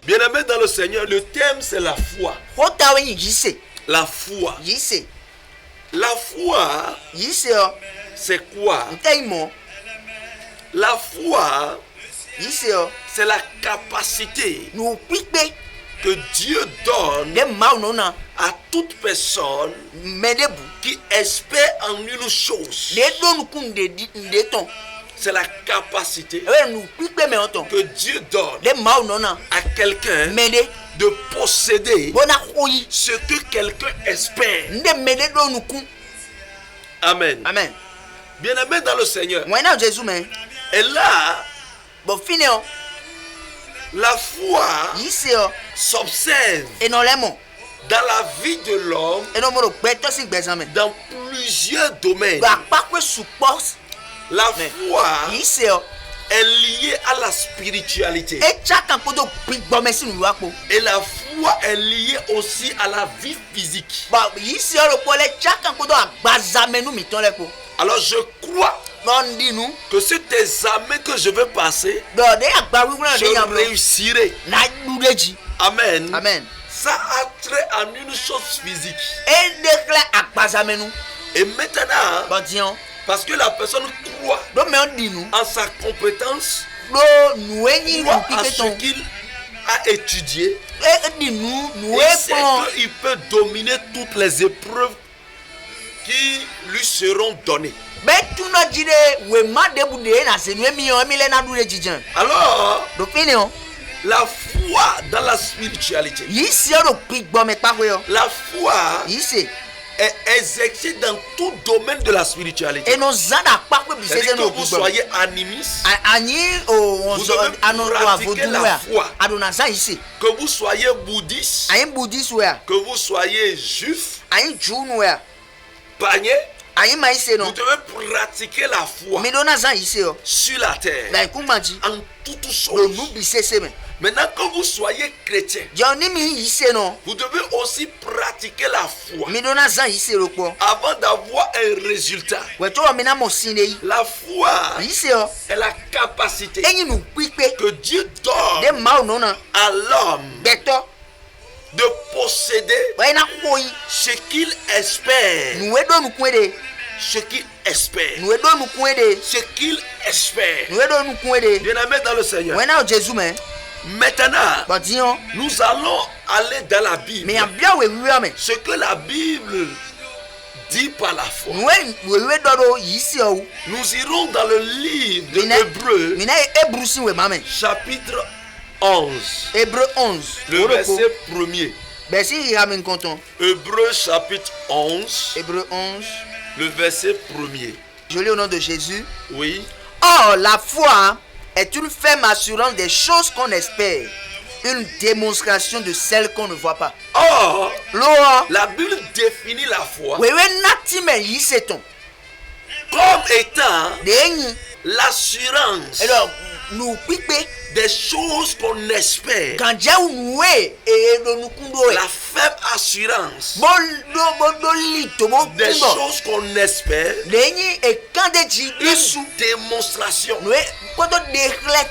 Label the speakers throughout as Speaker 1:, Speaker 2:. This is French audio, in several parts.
Speaker 1: Bien-aimé dans le Seigneur, le thème c'est la foi. La foi. La foi, c'est quoi? La foi, c'est la capacité que Dieu donne à toute personne qui espère en une chose. C'est la capacité que Dieu donne à quelqu'un de posséder ce que quelqu'un espère. Amen.
Speaker 2: Amen.
Speaker 1: Bien-aimé dans le Seigneur. Et là, la foi s'observe dans la vie de l'homme dans plusieurs domaines. La foi est liée à la spiritualité. Et la foi est liée aussi à la vie physique. Alors je crois que cet examen que je vais passer, je réussirai. Amen.
Speaker 2: Amen.
Speaker 1: Ça a trait à une chose physique. Et maintenant, parce que la personne croit en sa compétence, croit en ce qu'il a étudié, et sait qu'il peut dominer toutes les épreuves qui lui seront données. Alors, la foi dans la spiritualité, la foi est exercée dans tout domaine de la spiritualité. C'est-à-dire que vous soyez animiste, vous devez pratiquer la foi. Que vous soyez bouddhiste, que vous soyez juif, païen, vous devez pratiquer la foi sur la terre, en toutes choses. Maintenant que vous soyez chrétien, vous devez aussi pratiquer la foi avant d'avoir un résultat. La foi est la capacité que Dieu donne à l'homme de posséder ce qu'il espère. Ce qu'il espère. Ce qu'il espère. Bien-aimé dans le Seigneur. Maintenant, nous allons aller dans la Bible. Ce que la Bible dit par la foi. Nous irons dans le livre de Hébreux, chapitre 11. Le verset 1er. Hébreux chapitre 11. Le verset 1er.
Speaker 2: Je lis au nom de Jésus.
Speaker 1: Oui.
Speaker 2: Or, la foi est une ferme assurance des choses qu'on espère, une démonstration de celles qu'on ne voit pas.
Speaker 1: Or, la Bible définit la foi comme étant l'assurance des choses qu'on espère. La ferme assurance des choses qu'on espère. Une démonstration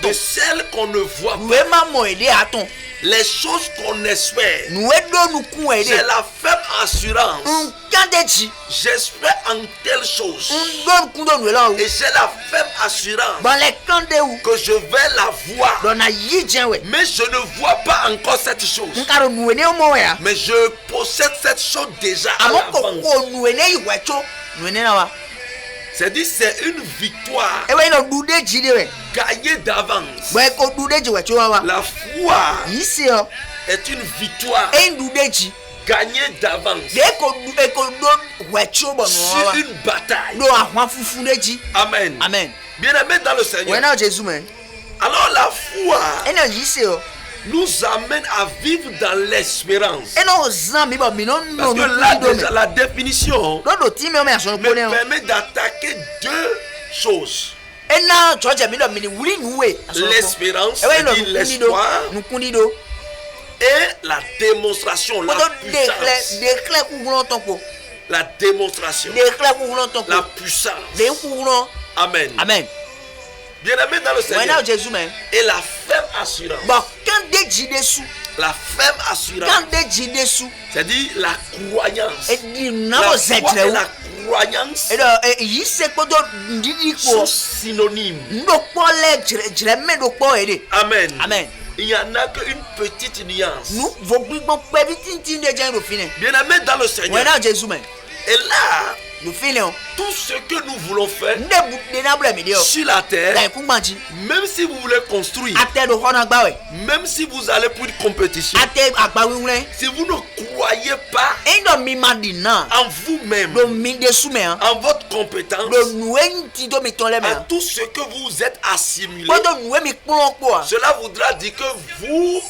Speaker 1: de celles qu'on ne voit pas. Les choses qu'on espère, c'est la ferme assurance. J'espère en telle chose. Et c'est la ferme assurance que je vais la voir. Mais je ne vois pas encore cette chose. Mais je possède cette chose déjà à l'avance. C'est-à-dire c'est une victoire gagnée d'avance. La foi est une victoire gagnée d'avance sur une bataille. Amen.
Speaker 2: Amen.
Speaker 1: Bien-aimé dans le Seigneur. Alors la foi nous amène à vivre dans l'espérance. Parce que là déjà la définition me permet d'attaquer deux choses. L'espérance, c'est-à-dire l'espoir, et la démonstration, la puissance. La démonstration, la puissance. Amen.
Speaker 2: Amen.
Speaker 1: Bien-aimé dans le Seigneur. Et la ferme assurance. La ferme assurance. C'est-à-dire la croyance. La foi et la croyance sont synonymes. Amen.
Speaker 2: Amen.
Speaker 1: Il n'y en a qu'une petite nuance. Bien-aimé dans le Seigneur. Et là, tout ce que nous voulons faire sur la terre, même si vous voulez construire, même si vous allez pour une compétition, si vous ne croyez pas en vous-même, en votre compétence, à tout ce que vous êtes assimilé, cela voudra dire que vous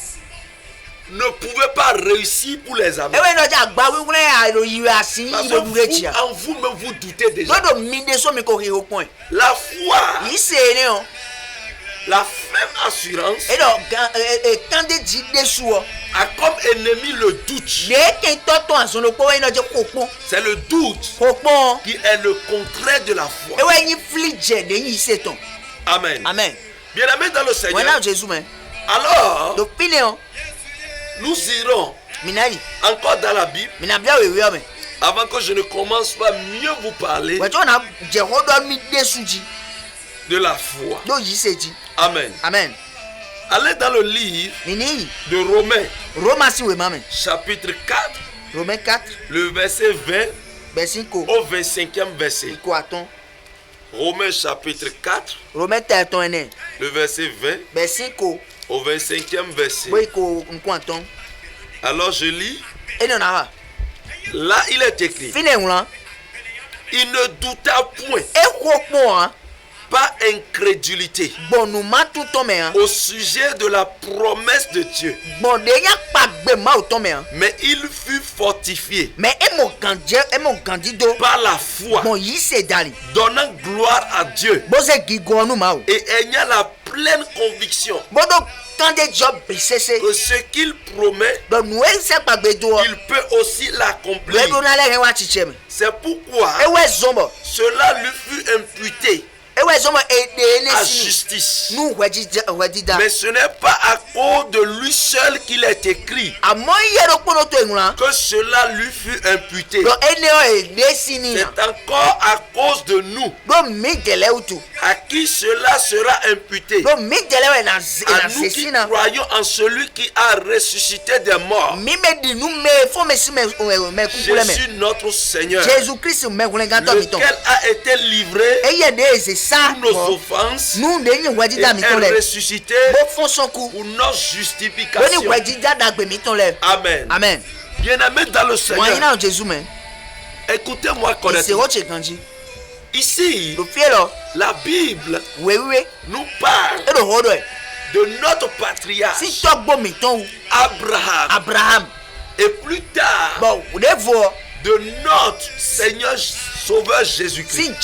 Speaker 1: ne pouvez pas réussir pour les amis. Parce que vous, en vous-même, vous doutez déjà. La foi, la ferme assurance, a comme ennemi le doute. C'est le doute qui est le contraire de la foi. Amen.
Speaker 2: Amen.
Speaker 1: Bien-aimé dans le Seigneur. Alors, nous irons encore dans la Bible. Avant que je ne commence pas mieux vous parler de la foi. Amen.
Speaker 2: Amen.
Speaker 1: Allez dans le livre de Romains, chapitre 4,
Speaker 2: Romains 4,
Speaker 1: le verset 20 au 25e verset. Romains chapitre 4, le verset 20 au 25e verset. Alors je lis. Là il est écrit: il ne douta point, pas incrédulité, au sujet de la promesse de Dieu, mais il fut fortifié par la foi, donnant gloire à Dieu et ayant la pleine conviction que ce qu'il promet, il peut aussi l'accomplir. C'est pourquoi cela lui fut imputé à justice. Mais ce n'est pas à cause de lui seul qu'il est écrit que cela lui fut imputé. C'est encore à cause de nous à qui cela sera imputé. À nous qui croyons en celui qui a ressuscité des morts, Jésus notre Seigneur, lequel a été livré pour nos offenses et est ressuscité pour notre justification. Amen.
Speaker 2: Amen.
Speaker 1: Bien-aimé dans le Seigneur, écoutez-moi correctement. Ici, la Bible nous parle de notre patriarche Abraham, et plus tard de notre Seigneur Sauveur Jésus-Christ.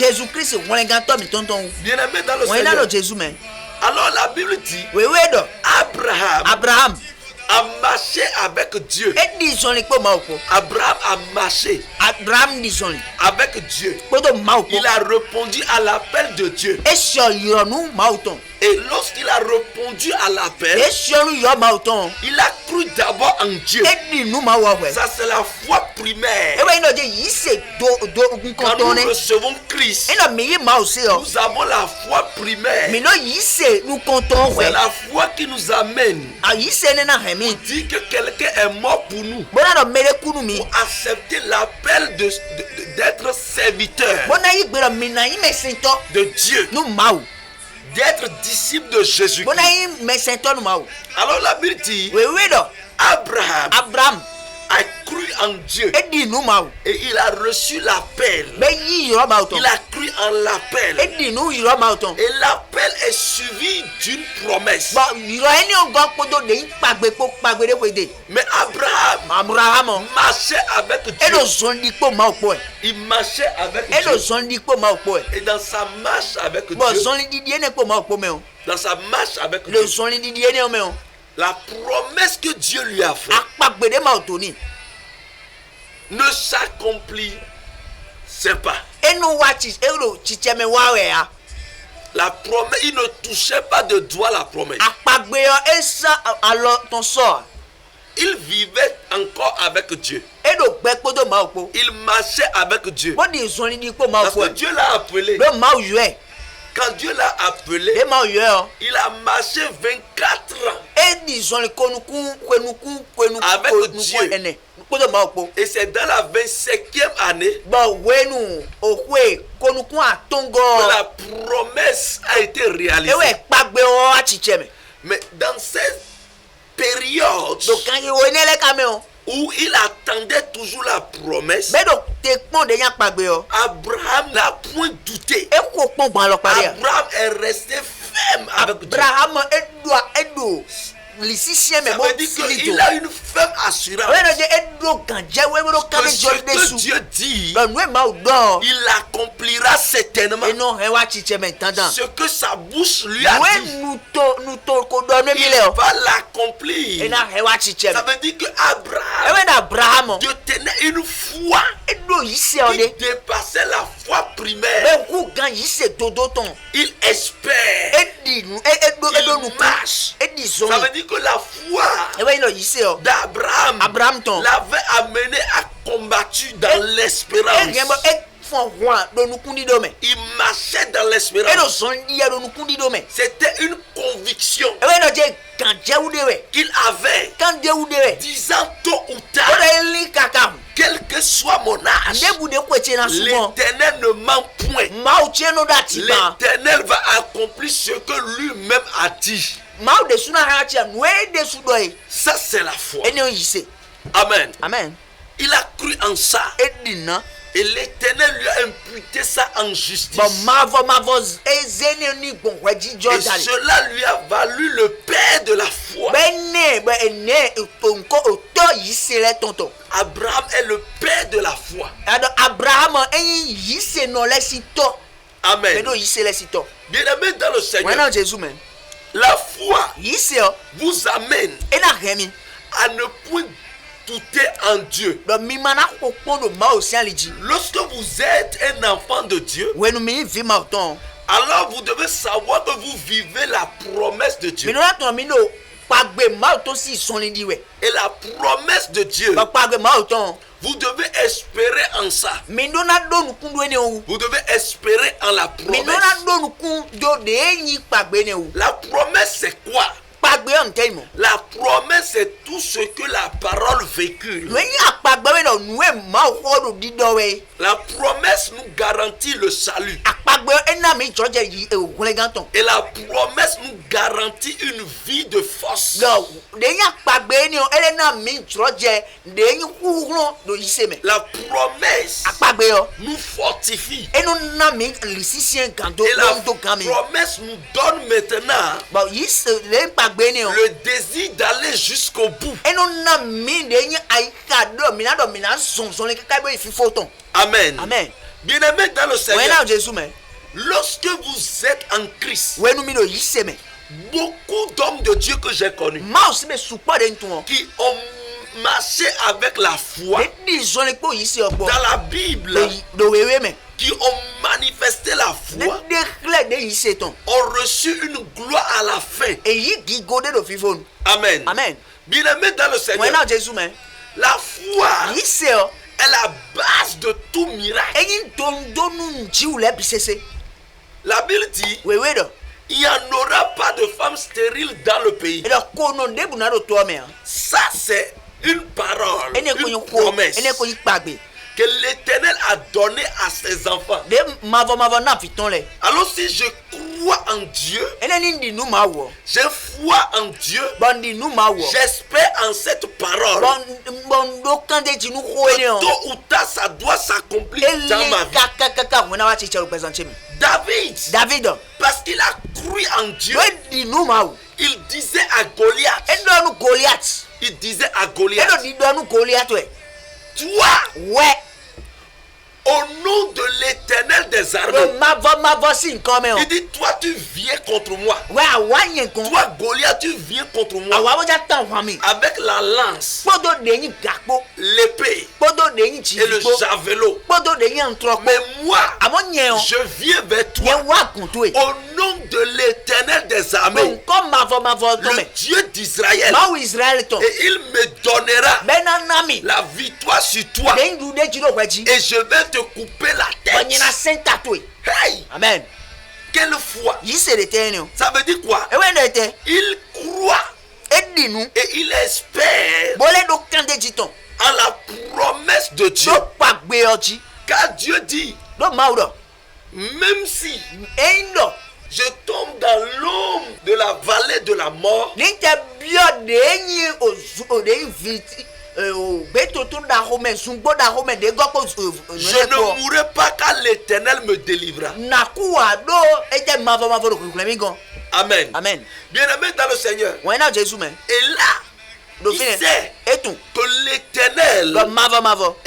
Speaker 1: Bien-aimé dans le Seigneur. Alors la Bible dit Abraham a marché avec Dieu. Abraham a marché avec Dieu. Il a répondu à l'appel de Dieu. Et lorsqu'il a répondu à l'appel, il a cru d'abord en Dieu. Ça, c'est la foi primaire. Quand nous recevons Christ, nous avons la foi primaire. C'est la foi qui nous amène pour dire que quelqu'un est mort pour nous, pour accepter l'appel d'être serviteur de Dieu, d'être disciple de Jésus-Christ. Alors la Bible dit Abraham a cru en Dieu et il a reçu l'appel. Il a cru en l'appel et l'appel est suivi d'une promesse. Mais Abraham marchait avec Dieu. Il marchait avec Dieu. Et dans sa marche avec Dieu, dans sa marche avec Dieu, la promesse que Dieu lui a faite ne s'accomplit pas. La promesse, il ne touchait pas de doigt la promesse. Il vivait encore avec Dieu. Il marchait avec Dieu. Parce que Dieu l'a appelé. Quand Dieu l'a appelé, il a marché 24 ans avec Dieu. Et c'est dans la 25e année que la promesse a été réalisée. Mais dans cette période où il attendait toujours la promesse, Abraham n'a point douté. Abraham est resté ferme avec Dieu. Ça veut dire qu'il a une ferme assurance que ce que Dieu dit, il l'accomplira certainement. Ce que sa bouche lui a dit, il va l'accomplir. Ça veut dire qu'Abraham tenait une foi qui dépassait la foi primaire. Il espère, il marche. Ça veut dire que la foi d'Abraham l'avait amené à combattre dans l'espérance. Il marchait dans l'espérance. C'était une conviction qu'il avait, disant tôt ou tard, quel que soit mon âge, l'Éternel ne ment point. L'Éternel va accomplir ce que lui-même a dit. Ça, c'est la foi. Amen.
Speaker 2: Amen.
Speaker 1: Il a cru en ça. Et l'Éternel lui a imputé ça en justice. Et cela lui a valu le père de la foi. Abraham est le père de la foi. Amen. Bien-aimé dans le Seigneur, la foi vous amène à ne point douter en Dieu. Lorsque vous êtes un enfant de Dieu, alors vous devez savoir que vous vivez la promesse de Dieu. Et la promesse de Dieu, vous devez espérer en ça. Vous devez espérer en la promesse. La promesse, c'est quoi? La promesse, c'est tout ce que la parole véhicule. La promesse nous garantit le salut. Et la promesse nous garantit une vie de force. La promesse nous fortifie. Et la promesse nous donne maintenant le désir d'aller jusqu'au bout. Amen.
Speaker 2: Amen.
Speaker 1: Bien-aimé dans le Seigneur, lorsque vous êtes en Christ, beaucoup d'hommes de Dieu que j'ai connus qui ont marché avec la foi dans la Bible, qui ont manifesté la foi, ont reçu une gloire à la fin. Amen.
Speaker 2: Amen.
Speaker 1: Bien-aimé dans le Seigneur, la foi est la base de tout miracle. La Bible dit, il n'y en aura pas de femme stérile dans le pays. Ça, c'est une parole, une promesse que l'Éternel a donnée à ses enfants. Alors si je crois en Dieu, j'ai foi en Dieu, j'espère en cette parole, tôt ou tard ça doit s'accomplir dans ma vie. David, parce qu'il a cru en Dieu, il disait à Goliath, toi, au nom de l'Éternel des armées, il dit, toi tu viens contre moi. Toi Goliath, tu viens contre moi avec la lance, l'épée et le javelot. Mais moi, je viens vers toi au nom de l'Éternel des armées, le Dieu d'Israël, et il me donnera la victoire sur toi, et je vais te couper la tête. Hey!
Speaker 2: Amen.
Speaker 1: Quelle foi! Ça veut dire quoi? Il croit et il espère à la promesse de Dieu. Car Dieu dit, même si je tombe dans l'ombre de la vallée de la mort, je ne mourrai pas car l'Éternel me délivrera. Amen.
Speaker 2: Amen.
Speaker 1: Bien-aimé dans le Seigneur. Et là, il sait que l'Éternel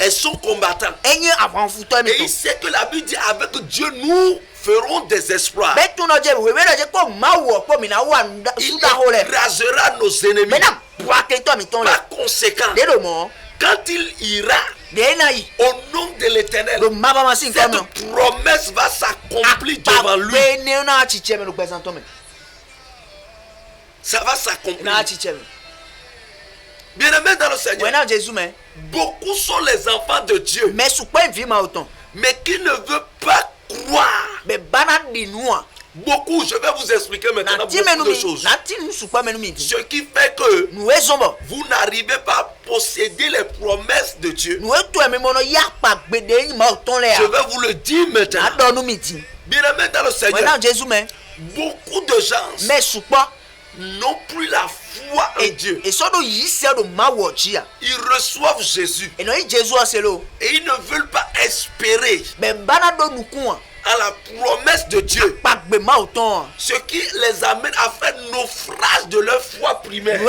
Speaker 1: est son combattant. Et il sait que la Bible dit avec Dieu nous ferons des exploits. Il écrasera nos ennemis. Par conséquent, quand il ira au nom de l'Éternel, cette promesse va s'accomplir devant lui. Ça va s'accomplir. Bien-aimé dans le Seigneur, beaucoup sont les enfants de Dieu, mais qui ne veulent pas croire. Beaucoup, je vais vous expliquer maintenant beaucoup de choses. Ce qui fait que vous n'arrivez pas à posséder les promesses de Dieu. Je vais vous le dire maintenant. Bien-aimé dans le Seigneur, beaucoup de gens n'ont plus la foi en Dieu. Ils reçoivent Jésus et ils ne veulent pas espérer à la promesse de Dieu, ce qui les amène à faire naufrage de leur foi primaire.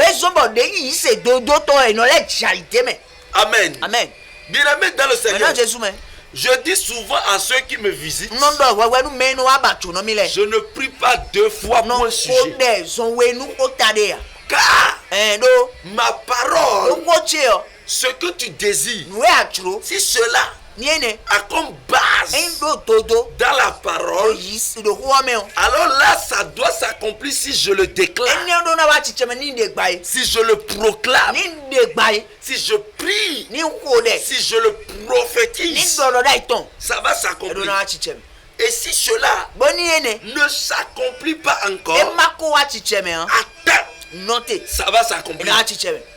Speaker 1: Amen.
Speaker 2: Amen.
Speaker 1: Bien-aimé dans le Seigneur, je dis souvent à ceux qui me visitent, je ne prie pas 2 fois pour un sujet. Car ma parole, ce que tu désires, si cela a comme base dans la parole, alors là ça doit s'accomplir si je le déclare, si je le proclame, si je prie, si je le prophétise, ça va s'accomplir. Et si cela ne s'accomplit pas encore, attends, ça va s'accomplir.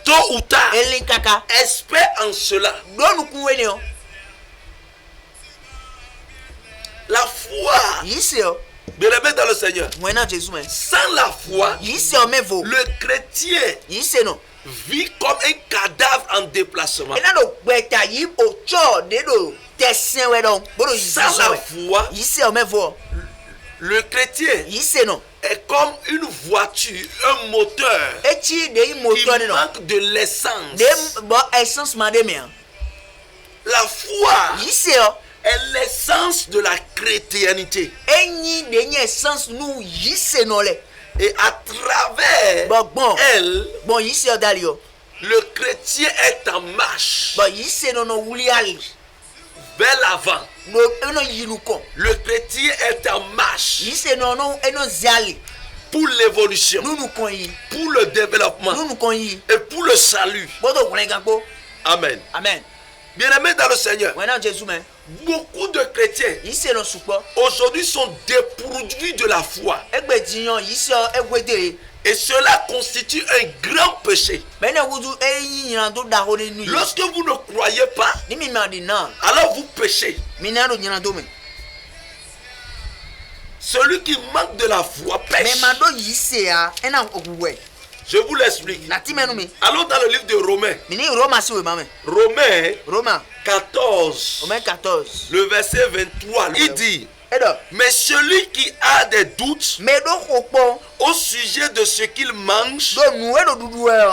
Speaker 1: Tôt ou tard, espère en cela. La foi, bien-aimé dans le Seigneur, sans la foi, le chrétien vit comme un cadavre en déplacement. Sans la foi, le chrétien est comme une voiture, un moteur qui manque de l'essence. La foi est l'essence de la chrétienté. Et à travers elle, le chrétien est en marche vers l'avant. Le chrétien est en marche pour l'évolution, pour le développement et pour le salut. Amen.
Speaker 2: Amen.
Speaker 1: Bien-aimés dans le Seigneur, beaucoup de chrétiens aujourd'hui sont dépourvus de la foi. Et cela constitue un grand péché. Lorsque vous ne croyez pas, alors vous péchez. Celui qui manque de la foi pêche. Je vous l'explique. Allons dans le livre de Romains. Romains 14. Le verset 23. Il dit: mais celui qui a des doutes au sujet de ce qu'il mange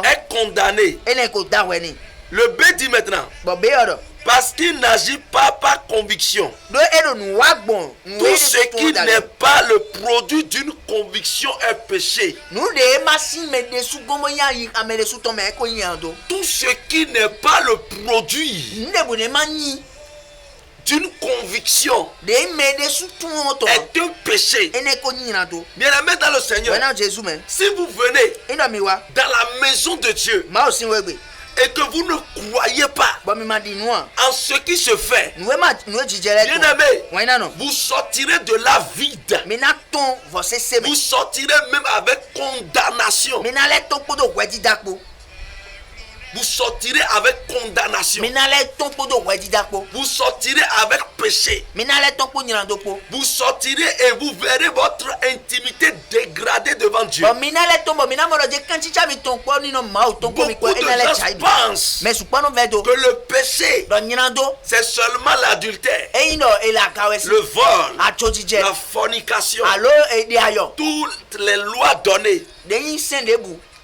Speaker 1: est condamné. Le B dit maintenant. Parce qu'il n'agit pas par conviction. Tout ce qui n'est pas le produit d'une conviction est péché. Tout ce qui n'est pas le produit d'une conviction est un péché. Bien-aimé dans le Seigneur, si vous venez dans la maison de Dieu et que vous ne croyez pas en ce qui se fait, bien-aimé, vous sortirez de là vide. Vous sortirez même avec condamnation. Vous sortirez avec condamnation. Vous sortirez avec péché. Vous sortirez et vous verrez votre intimité dégradée devant Dieu. Beaucoup de gens pensent que le péché, c'est seulement l'adultère, le vol, la fornication, toutes les lois données.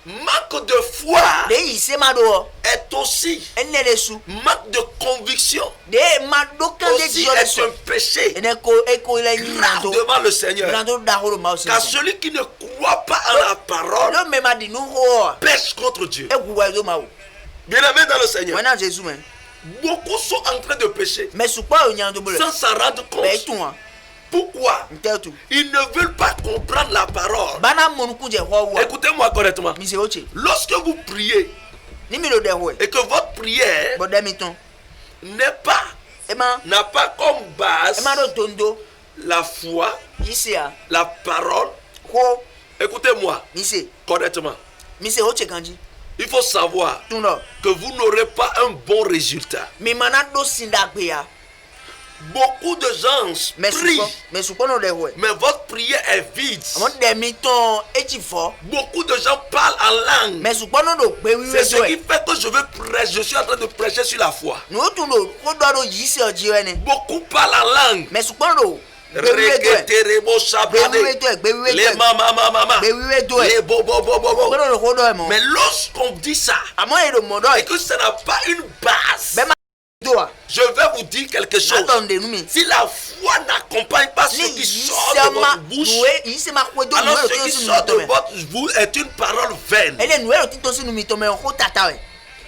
Speaker 1: Manque de foi est aussi manque de conviction. Aussi est un péché grave devant le Seigneur. Car celui qui ne croit pas en la parole pêche contre Dieu. Bien-aimé dans le Seigneur, beaucoup sont en train de pécher sans s'en rendre compte. Pourquoi? Ils ne veulent pas comprendre la parole. Écoutez-moi correctement. Lorsque vous priez et que votre prière n'a pas comme base la foi, la parole, écoutez-moi correctement. Il faut savoir que vous n'aurez pas un bon résultat. Beaucoup de gens prient, mais votre prière est vide. Beaucoup de gens parlent en langue. C'est ce qui fait que je suis en train de prêcher sur la foi. Beaucoup parlent en langue. Mais lorsqu'on dit ça et que ça n'a pas une base, je vais vous dire quelque chose. Si la foi n'accompagne pas ce qui sort de votre bouche, alors ce qui sort de votre bouche est une parole vaine.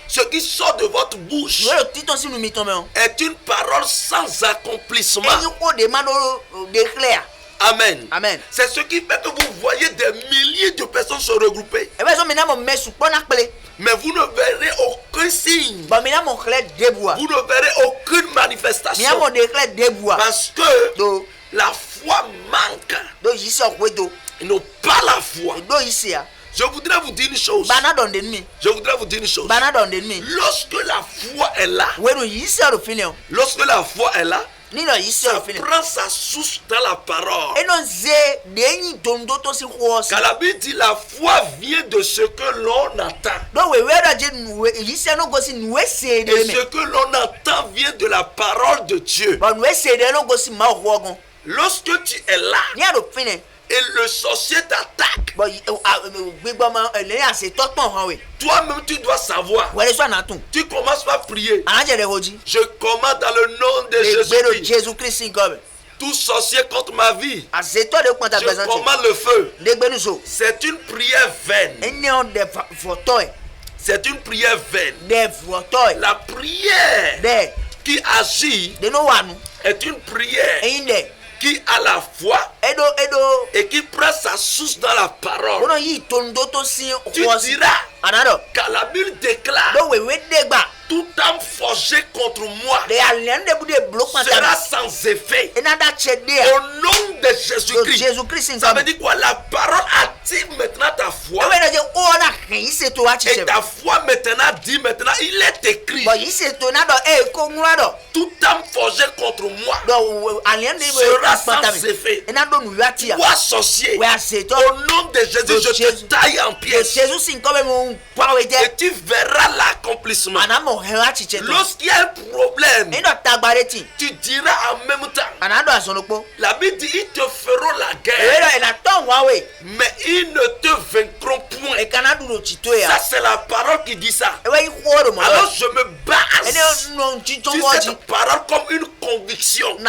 Speaker 1: Ce qui sort de votre bouche est une parole sans accomplissement. Amen. Amen. C'est ce qui fait que vous voyez des milliers de personnes se regrouper. Mais vous ne verrez aucun signe. Vous ne verrez aucune manifestation. Parce que la foi manque. Ils n'ont pas la foi. Je voudrais vous dire une chose. Lorsque la foi est là, ça prend sa source dans la parole. Car la Bible dit la foi vient de ce que l'on attend. Et ce que l'on entend vient de la parole de Dieu. Lorsque tu es là et le sorcier t'attaque, toi-même tu dois savoir. Tu commences par prier. Je commande dans le nom de Jésus-Christ. Tout sorcier contre ma vie, je commande le feu. C'est une prière vaine. C'est une prière vaine. La prière qui agit est une prière qui a la foi et qui prend sa source dans la parole. Tu diras, car la Bible déclare, tout âme forgée contre moi sera sans effet. Au nom de Jésus-Christ. Ça veut dire quoi? La parole active maintenant ta foi. Et ta foi maintenant dit maintenant, il est écrit, tout âme forgée contre moi sera sans effet. Toi sorcier, au nom de Jésus, je te taille en pièces. Et tu verras l'accomplissement l'accomplissement. Lorsqu'il y a un problème, tu diras en même temps. La Bible dit ils te feront la guerre, mais ils ne te vaincront point. Ça c'est la parole qui dit ça. Alors je me base sur cette parole comme une conviction. Et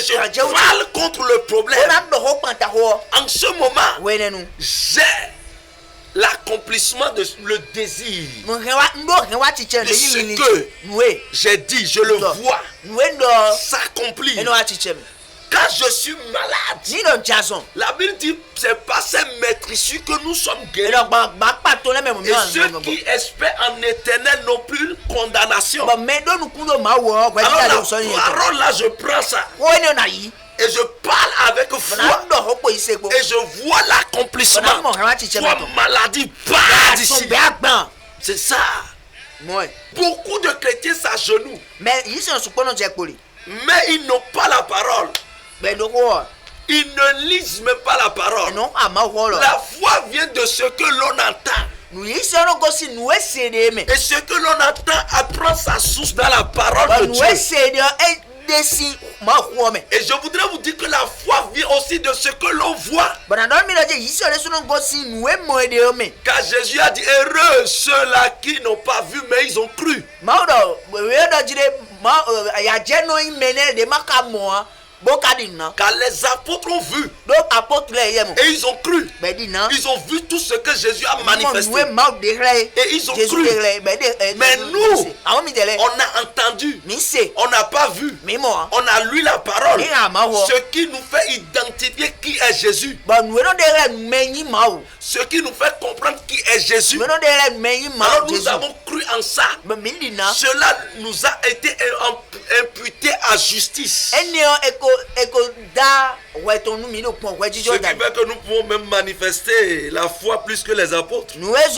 Speaker 1: je parle contre le problème. En ce moment, j'ai l'accomplissement de le désir. De ce que j'ai dit, je le vois s'accomplir. Quand je suis malade, la Bible dit c'est par ces maîtrises que nous sommes guéris. Et ceux qui espèrent en éternel n'ont plus une condamnation. Alors la parole là, je prends ça. Et je parle avec foi. Et je vois l'accomplissement. Toi, maladie, part d'ici. C'est ça. Beaucoup de chrétiens s'agenouillent. Mais ils n'ont pas la parole. Ils ne lisent même pas la parole. La foi vient de ce que l'on entend. Et ce que l'on entend apprend sa source dans la parole de Dieu. Et je voudrais vous dire que la foi vient aussi de ce que l'on voit. Car Jésus a dit heureux ceux-là qui n'ont pas vu mais ils ont cru. Car les apôtres ont vu et ils ont cru. Ils ont vu tout ce que Jésus a manifesté et ils ont cru. Mais nous, on a entendu, on n'a pas vu, on a lu la parole, ce qui nous fait identifier qui est Jésus, ce qui nous fait comprendre qui est Jésus. Alors nous avons cru en ça. Cela nous a été imputé à justice. Ce qui fait que nous pouvons même manifester la foi plus que les apôtres. Parce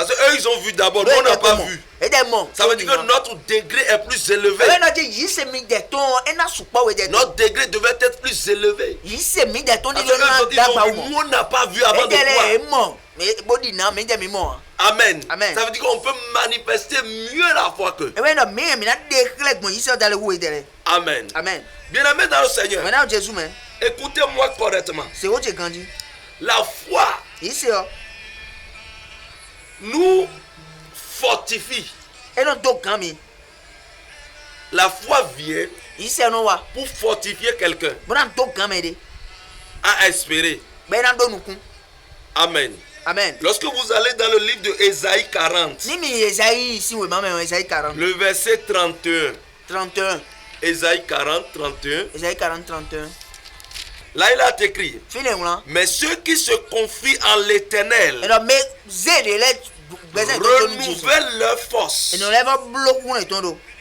Speaker 1: qu'eux ils ont vu d'abord, nous on n'a pas vu. Ça veut dire que notre degré est plus élevé. Notre degré devait être plus élevé. Parce que nous on n'a pas vu avant de voir. Amen. Ça veut dire qu'on peut manifester mieux la foi qu'eux. Amen. Bien-aimés dans le Seigneur, écoutez-moi correctement. La foi nous fortifie. La foi vient pour fortifier quelqu'un à espérer. Amen. Lorsque vous allez dans le livre de Ésaïe 40, le verset 31. Ésaïe 40, 31. Là, il a écrit. Mais ceux qui se confient en l'Éternel renouvellent leur force.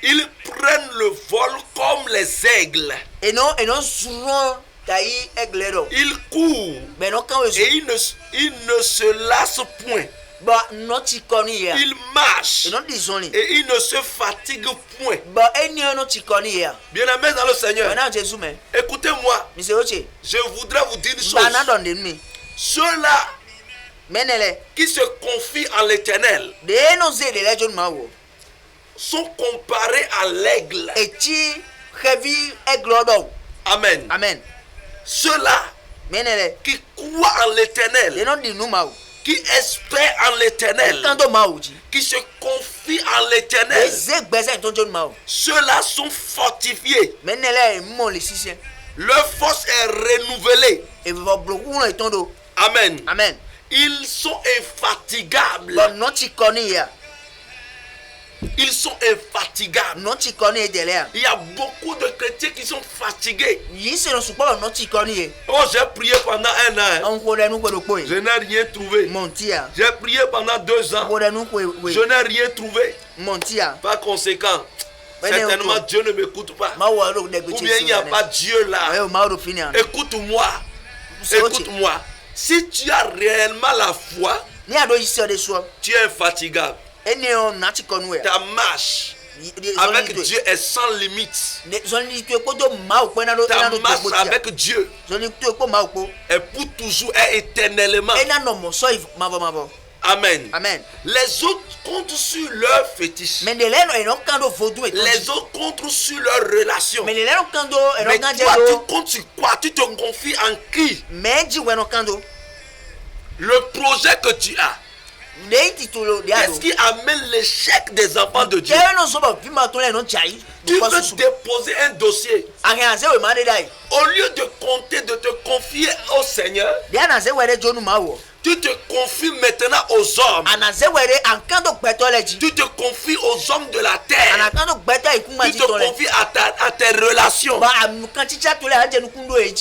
Speaker 1: Ils prennent le vol comme les aigles. Ils courent et ils ne se lassent point. Ils marchent et ils ne se fatiguent point. Bien-aimés dans le Seigneur, écoutez-moi. Je voudrais vous dire une chose. Ceux-là qui se confient en l'Éternel sont comparés à l'aigle. Amen. Ceux-là qui croient en l'Éternel, qui espèrent en l'Éternel, qui se confient en l'Éternel, ceux-là sont fortifiés. Leur force est renouvelée. Amen. Ils sont infatigables. Ils sont infatigables. Il y a beaucoup de chrétiens qui sont fatigués. Oh, j'ai prié pendant 1 an. Je n'ai rien trouvé. J'ai prié pendant 2 ans. Je n'ai rien trouvé. Par conséquent, certainement Dieu ne m'écoute pas. Ou bien il n'y a pas Dieu là. Écoute-moi. Écoute-moi. Si tu as réellement la foi, tu es infatigable. Ta marche avec Dieu est sans limite. Ta marche avec Dieu est pour toujours et éternellement. Amen.
Speaker 2: Amen.
Speaker 1: Les autres comptent sur leur fétiche.
Speaker 2: Mais les
Speaker 1: autres comptent sur leur relation.
Speaker 2: Mais
Speaker 1: toi, tu comptes sur quoi? Tu te confies en qui? Le projet que tu as. Qu'est-ce qui amène l'échec des enfants de Dieu? Tu veux déposer un dossier. Au lieu de compter, de te confier au Seigneur, tu te confies maintenant aux hommes. Tu te confies aux hommes de la terre. Tu te confies à tes relations.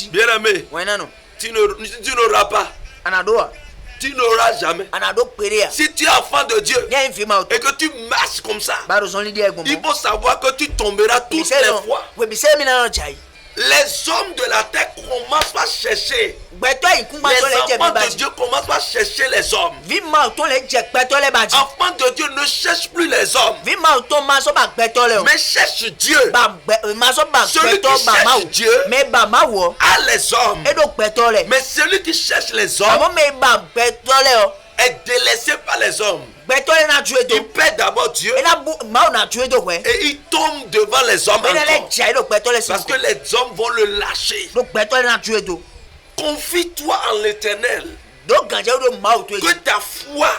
Speaker 1: Bien-aimé, tu n'auras pas. Tu n'auras jamais. Si tu es enfant de Dieu et que tu marches comme ça, il faut savoir que tu tomberas toutes les fois. Les hommes de la terre commencent par chercher. Les enfants de Dieu commencent par chercher les hommes. Enfants de Dieu ne cherchent plus les hommes, mais cherchent Dieu. Celui qui cherche Dieu a les hommes, mais celui qui cherche les hommes est délaissé par les hommes. Il perd d'abord Dieu et il tombe devant les hommes encore, parce que les hommes vont le lâcher. Confie-toi en l'Éternel, que ta foi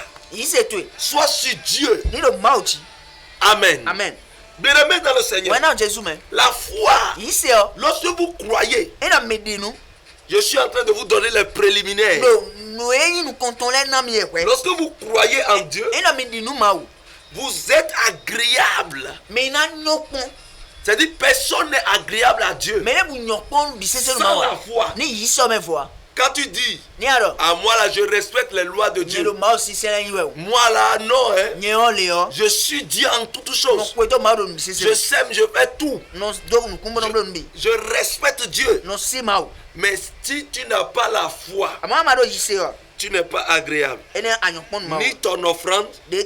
Speaker 1: soit sur Dieu. Amen.
Speaker 2: Amen.
Speaker 1: Bien-aimé dans le Seigneur, la foi, lorsque vous croyez, je suis en train de vous donner les préliminaires. Lorsque vous croyez en Dieu, vous êtes agréable. C'est-à-dire personne n'est agréable à Dieu sans la foi. Quand tu dis, à moi là je respecte les lois de Dieu, moi là non, hein, je suis Dieu en toutes choses, je sème, je fais tout, je respecte Dieu. Mais si tu n'as pas la foi, tu n'es pas agréable. Ni ton offrande, ni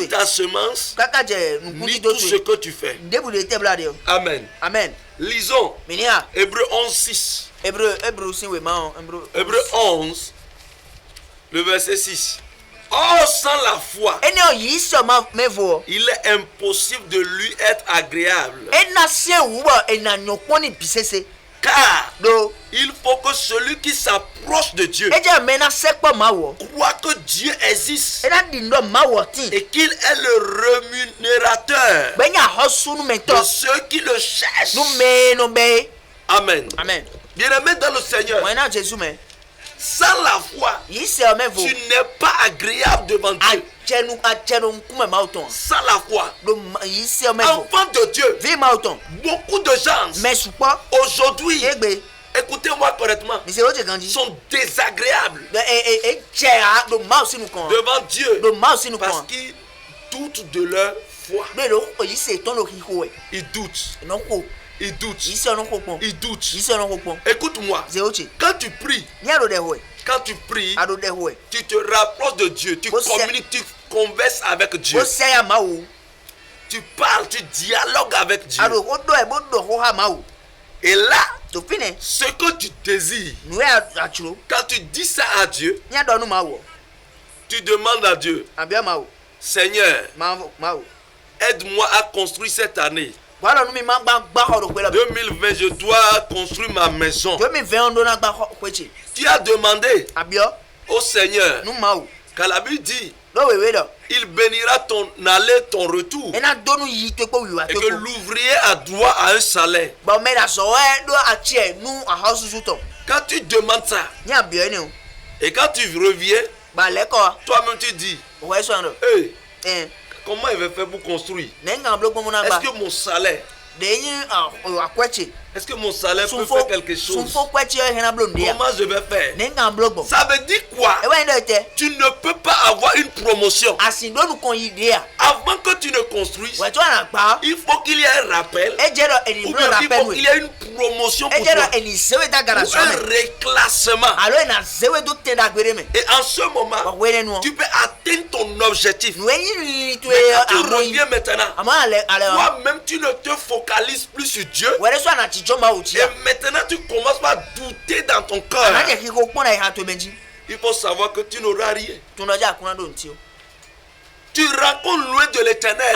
Speaker 1: ta semence, ni tout ce que tu fais. Amen.
Speaker 2: Amen.
Speaker 1: Lisons Hébreux 11:6. Hébreux 11, le verset 6. Or, sans la foi, il est impossible de lui être agréable. Car il faut que celui qui s'approche de Dieu croit que Dieu existe et qu'il est le rémunérateur de ceux qui le cherchent. Amen.
Speaker 2: Amen.
Speaker 1: Bien-aimé dans le Seigneur, sans la foi, tu n'es pas agréable devant Dieu. Sans la foi, enfant de Dieu, beaucoup de gens aujourd'hui, écoutez-moi correctement, sont désagréables devant Dieu parce qu'ils doutent de leur foi. Ils doutent. Il doute. Il doute. Écoute-moi. Quand tu pries, tu te rapproches de Dieu, tu communiques, tu converses avec Dieu. Tu parles, tu dialogues avec Dieu. Et là, ce que tu désires, quand tu dis ça à Dieu, tu demandes à Dieu, Seigneur, aide-moi à construire cette année. 2020, je dois construire ma maison. Tu as demandé au Seigneur, car la Bible dit, il bénira ton aller, ton retour, et que l'ouvrier a droit à un salaire. Quand tu demandes ça, et quand tu reviens, toi-même tu dis, hey, comment il va faire pour construire? Est-ce que mon salaire, est-ce que mon salaire peut faire quelque chose? Comment je vais faire? Ça veut dire quoi? Tu ne peux pas avoir une promotion avant que tu ne construises. Il faut qu'il y ait un rappel, ou bien il faut qu'il y ait une promotion pour toi, ou un reclassement. Et en ce moment, tu peux atteindre ton objectif. Mais quand tu reviens maintenant, toi-même tu ne te focalises plus sur Dieu. Et maintenant tu commences par douter dans ton cœur. il faut savoir que tu n'auras rien.
Speaker 2: Tu n'as déjà quoi d'autre?
Speaker 1: Tu rencontres loin de l'Éternel.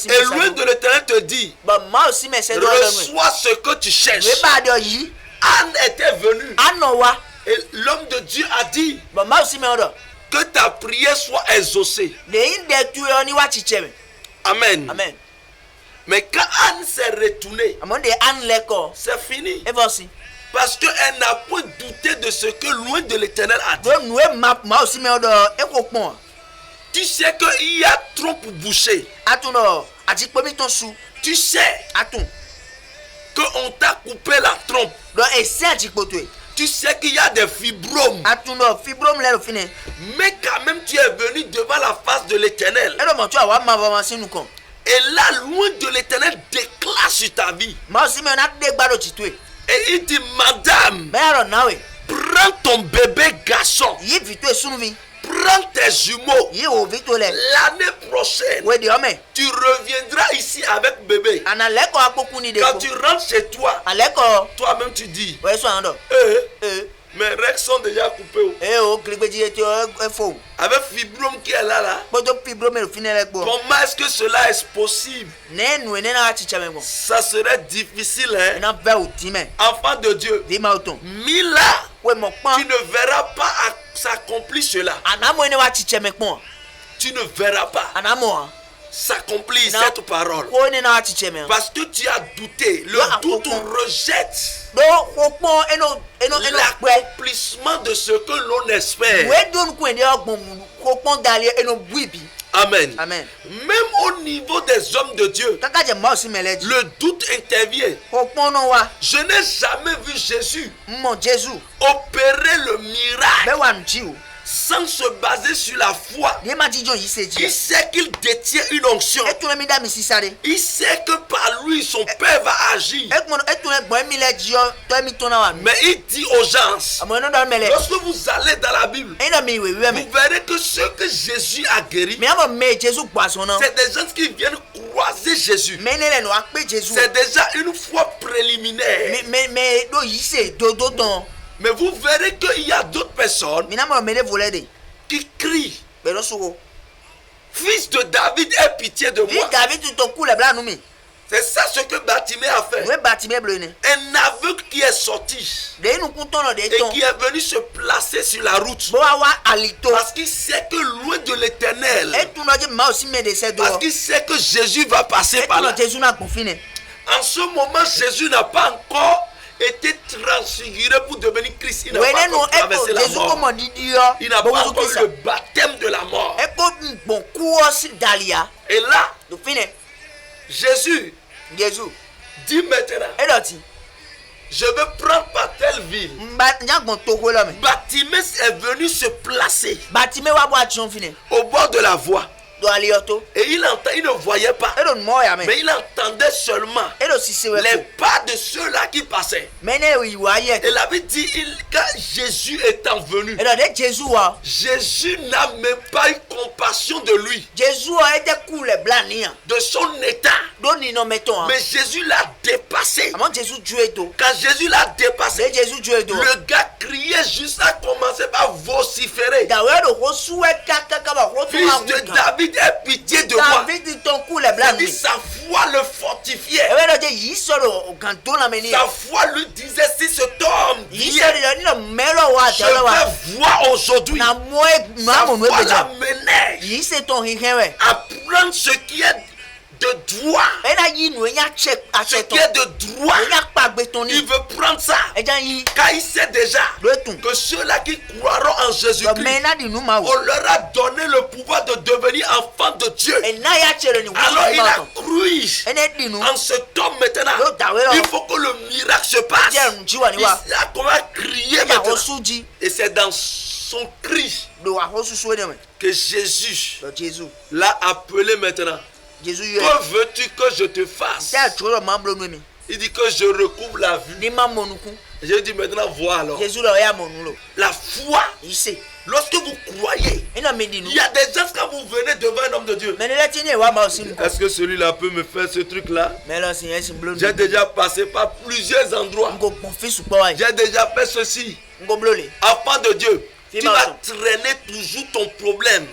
Speaker 1: Et loin de l'Éternel te dit, reçois ce que tu cherches. Anne était venue. Et l'homme de Dieu a dit que ta prière soit exaucée. Amen.
Speaker 2: Amen.
Speaker 1: Mais quand Anne s'est retournée, c'est fini. Parce qu'elle n'a point douté de ce que loin de l'Éternel a dit. Tu sais qu'il y a trompe bouchée. Tu sais qu'on t'a coupé la trompe. Tu sais qu'il y a des fibromes. Mais quand même tu es venu devant la face de l'Éternel. Et là, loin de l'Éternel déclare sur ta vie. Et il dit, madame, prends ton bébé garçon. Prends tes jumeaux. L'année prochaine, tu reviendras ici avec bébé. Quand tu rentres chez toi, toi-même tu dis, mes règles sont déjà coupées. Avec fibrome qui est là. Comment est-ce que cela est possible? Ça serait difficile, hein? Enfant de Dieu, Mila, tu ne verras pas s'accomplir cela. Tu ne verras pas s'accomplir cette parole. Parce que tu as douté. Le doute rejette l'accomplissement de ce que l'on espère. Amen.
Speaker 2: Amen.
Speaker 1: Même au niveau des hommes de Dieu, le doute intervient. Je n'ai jamais vu Jésus opérer le miracle sans se baser sur la foi. Il sait qu'il détient une onction. Il sait que par lui son Père va agir. Mais il dit aux gens, lorsque vous allez dans la Bible, vous verrez que ceux que Jésus a guéris, c'est des gens qui viennent croiser Jésus. C'est déjà une foi préliminaire. Mais vous verrez qu'il y a d'autres personnes qui crient, Fils de David, aie pitié de moi. C'est ça ce que Bartimée a fait. Un aveugle qui est sorti et qui est venu se placer sur la route. Parce qu'il sait que loin de l'Éternel, parce qu'il sait que Jésus va passer par là. En ce moment, Jésus n'a pas encore été transfiguré pour devenir Christ. Il n'a pas encore traversé la mort. Il n'a pas encore eu le baptême de la mort. Et là, Jésus dit maintenant, je vais prendre par telle ville. Bartimée est venu se placer au bord de la voie. Et il ne voyait pas, mais il entendait seulement les pas de ceux-là qui passaient. Et il avait dit, quand Jésus étant venu, Jésus n'a même pas eu compassion de lui, de son état. Mais Jésus l'a dépassé. Quand Jésus l'a dépassé, le gars criait jusqu'à commencer par vociférer, Fils de David, aie pitié de moi. C'est-à-dire sa foi le fortifiait. Sa foi lui disait, si cet homme vient, je vais voir aujourd'hui. Sa foi l'amenait à prendre ce qui est de droit. Ce qui est de droit, il veut prendre ça. Car il sait déjà que ceux-là qui croiront en Jésus-Christ, on leur a donné le pouvoir de devenir enfants de Dieu. Alors il a cru en cet homme maintenant. Il faut que le miracle se passe. Il a commencé à crier maintenant. Et c'est dans son cri que Jésus l'a appelé maintenant. Que veux-tu que je te fasse? Il dit que je recouvre la vue. Je dis maintenant, vois alors. La foi, lorsque vous croyez, il y a des gens quand vous venez devant un homme de Dieu. Est-ce que celui-là peut me faire ce truc-là? J'ai déjà passé par plusieurs endroits. J'ai déjà fait ceci. Enfant de Dieu, tu vas traîner toujours ton problème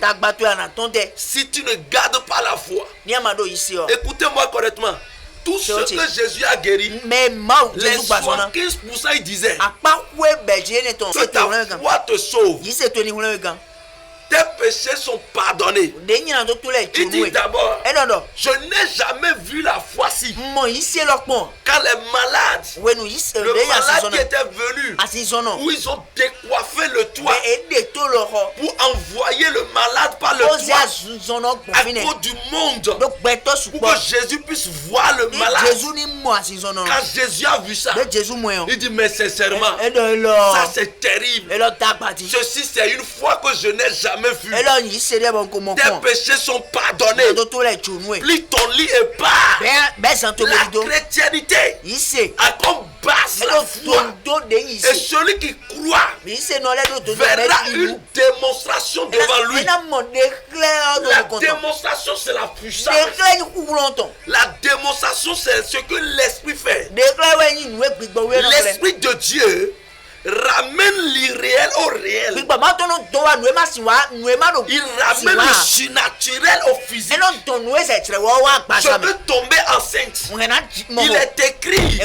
Speaker 1: si tu ne gardes pas la foi. Écoutez-moi correctement. Tout ce que Jésus a guéri, les 75% il disait que ta foi te sauve. Tes péchés sont pardonnés. Il dit d'abord, je n'ai jamais vu la foi si. Quand les malades, le malade qui était venu, où ils ont décoiffé le toit pour envoyer le malade par le toit à cause du monde, pour que Jésus puisse voir le malade. Quand Jésus a vu ça, il dit mais sincèrement, ça c'est terrible. Ceci c'est une foi que je n'ai jamais vu. Tes péchés sont pardonnés. Plie ton lit et pars. La chrétienité a comme base la foi. Et celui qui croit verra une démonstration devant lui. La démonstration c'est la puissance. La démonstration c'est ce que l'esprit fait. L'esprit de Dieu ramène l'irréel au réel. Il ramène le surnaturel au physique. Je veux tomber enceinte. Il est écrit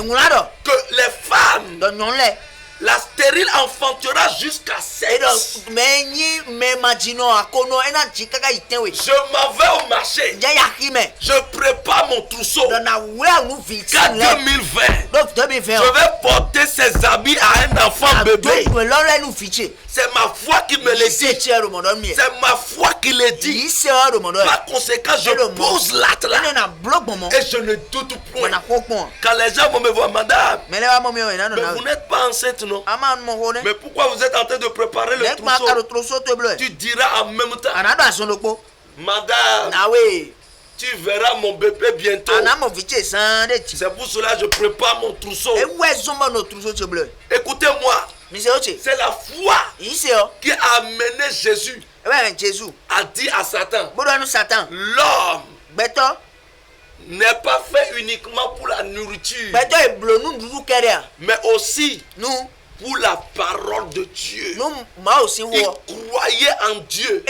Speaker 1: que les femmes, la stérile enfantera jusqu'à 7. Je m'en vais au marché. Je prépare mon trousseau. Car 2020, je vais porter ces habits à un enfant bébé. C'est ma foi qui me le dit. C'est ma foi qui le dit. Par conséquent, je pose l'acte là. Et je ne doute point. Quand les gens vont me voir, madame, mais vous n'êtes pas enceinte, non? Mais pourquoi vous êtes en train de préparer le trousseau? Tu diras en même temps, madame, tu verras mon bébé bientôt. C'est pour cela que je prépare mon trousseau. Écoutez-moi. C'est la foi qui a amené Jésus à dire à Satan, l'homme n'est pas fait uniquement pour la nourriture, mais aussi pour la parole de Dieu. Il croyait en Dieu,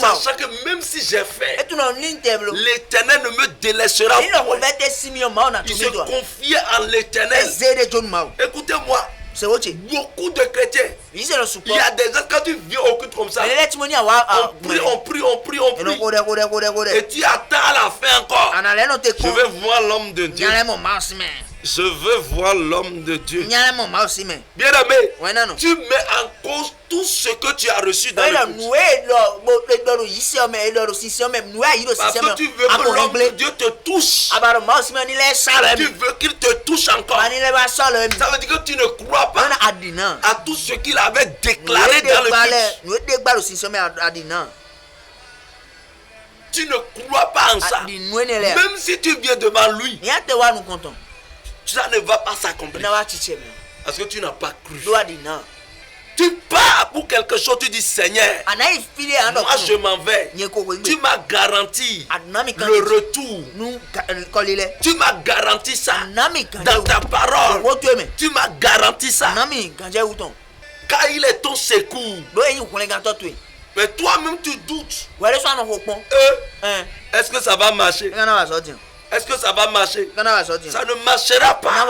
Speaker 1: sachant que même si j'ai fait, l'Éternel ne me délaissera pas. Il se confiait en l'Éternel. Écoutez-moi, beaucoup de chrétiens, il y a des gens quand tu viens au culte comme ça, on prie, et tu attends à la fin encore. Je vais voir l'homme de Dieu. Je veux voir l'homme de Dieu. Bien-aimé, tu mets en cause tout ce que tu as reçu dans le culte. Parce que tu veux que l'homme de Dieu te touche. Tu veux qu'il te touche encore. Ça veut dire que tu ne crois pas à tout ce qu'il avait déclaré dans le culte. Tu ne crois pas en ça. Même si tu viens devant lui, ça ne va pas s'accomplir. Parce que tu n'as pas cru. Tu pars pour quelque chose, tu dis Seigneur, moi je m'en vais. Tu m'as garanti le retour. Tu m'as garanti ça dans ta parole. Tu m'as garanti ça. Car il est ton secours. Mais toi-même tu doutes. Est-ce que ça va marcher? Est-ce que ça va marcher? Ça ne marchera pas.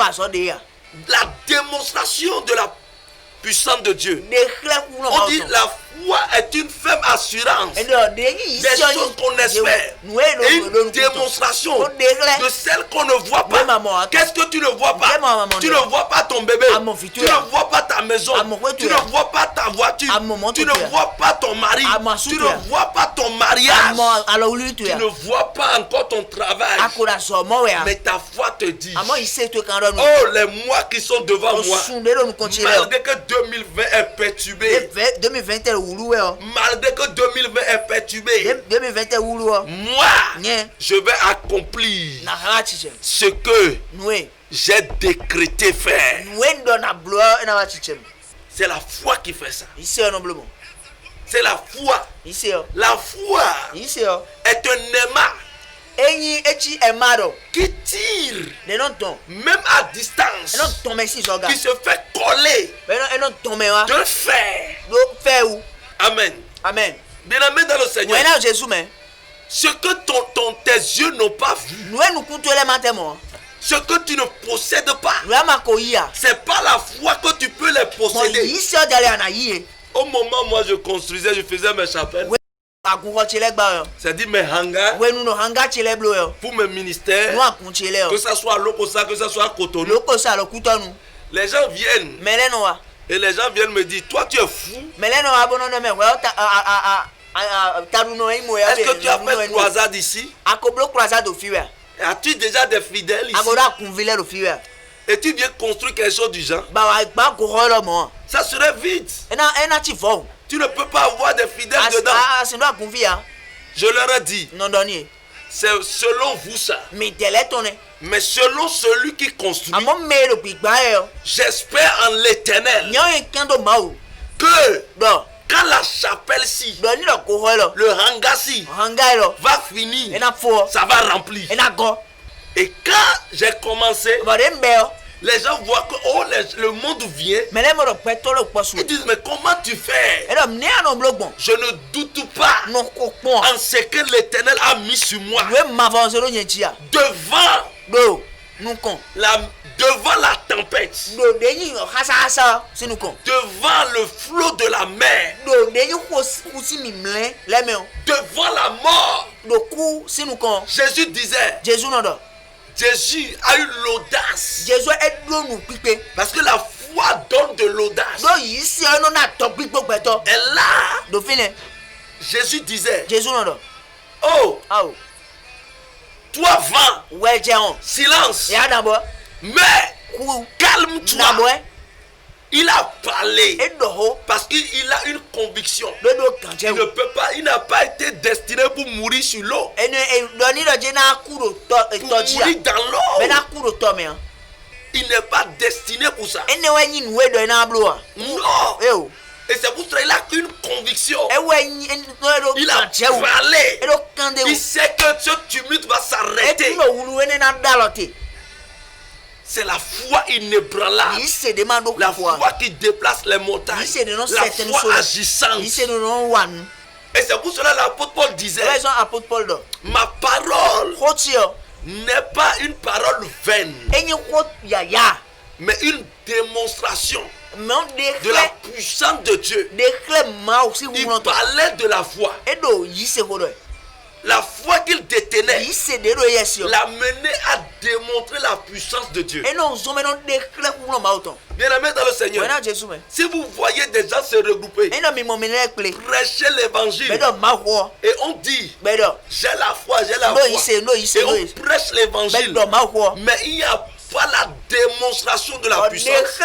Speaker 1: La démonstration de la puissance de Dieu. On dit la foi est une ferme assurance des choses qu'on espère. Et une démonstration de celles qu'on ne voit pas. Qu'est-ce que tu ne vois pas? Tu ne vois pas ton bébé. Tu ne vois pas ta maison. Tu ne vois pas ta voiture. Tu ne vois pas ton mari. Tu ne vois pas ton mariage. Tu ne vois pas encore ton travail. Mais ta foi te dit, oh, les mois qui sont devant moi, malgré que 2020 est perturbé, malgré que 2020 est perturbé, moi, je vais accomplir ce que j'ai décrété faire. C'est la foi qui fait ça. C'est la foi. La foi est un aimant qui tire même à distance, qui se fait coller de fer. Amen.
Speaker 2: Amen.
Speaker 1: Bien-aimé dans le Seigneur, ce que tes yeux n'ont pas vu, ce que tu ne possèdes pas, c'est pas la foi que tu peux les posséder. Au moment où moi je construisais, je faisais mes chapelles, c'est-à-dire mes hangars pour mes ministères, que ça soit à Lokossa, que ça soit à Cotonou, les gens viennent et les gens viennent me dire, toi tu es fou. Est-ce que tu as fait croisade ici? As-tu déjà des fidèles ici? Et tu viens construire quelque chose du genre? Ça serait vide. Tu ne peux pas avoir des fidèles dedans. Je leur ai dit, c'est selon vous ça. Mais selon celui qui construit, j'espère en l'Éternel que quand la chapelle-ci, le hangar-ci va finir, ça va remplir. Et quand j'ai commencé, les gens voient que le monde vient. Ils disent, mais comment tu fais? Je ne doute pas en ce que l'Éternel a mis sur moi. Devant la tempête, devant le flot de la mer, devant la mort, Jésus disait, Jésus a eu l'audace. Parce que la foi donne de l'audace. Et là, Jésus disait, oh, toi vent, silence. Mais calme-toi. Il a parlé parce qu'il a une conviction. Il n'a pas été destiné pour mourir sur l'eau. Pour mourir dans l'eau. Il n'est pas destiné pour ça. Non. Et c'est pour cela qu'il a une conviction. Il a parlé. Il sait que ce tumulte va s'arrêter. C'est la foi inébranlable. La foi qui déplace les montagnes. La foi agissante. Et c'est pour cela que l'apôtre Paul disait, ma parole n'est pas une parole vaine, mais une démonstration de la puissance de Dieu. Il parlait de la foi. La foi qu'il détenait l'a mené à démontrer la puissance de Dieu. Bien-aimés dans le Seigneur, si vous voyez des gens se regrouper, prêcher l'évangile, et on dit, j'ai la foi, et on prêche l'évangile, mais il n'y a pas la démonstration de la puissance,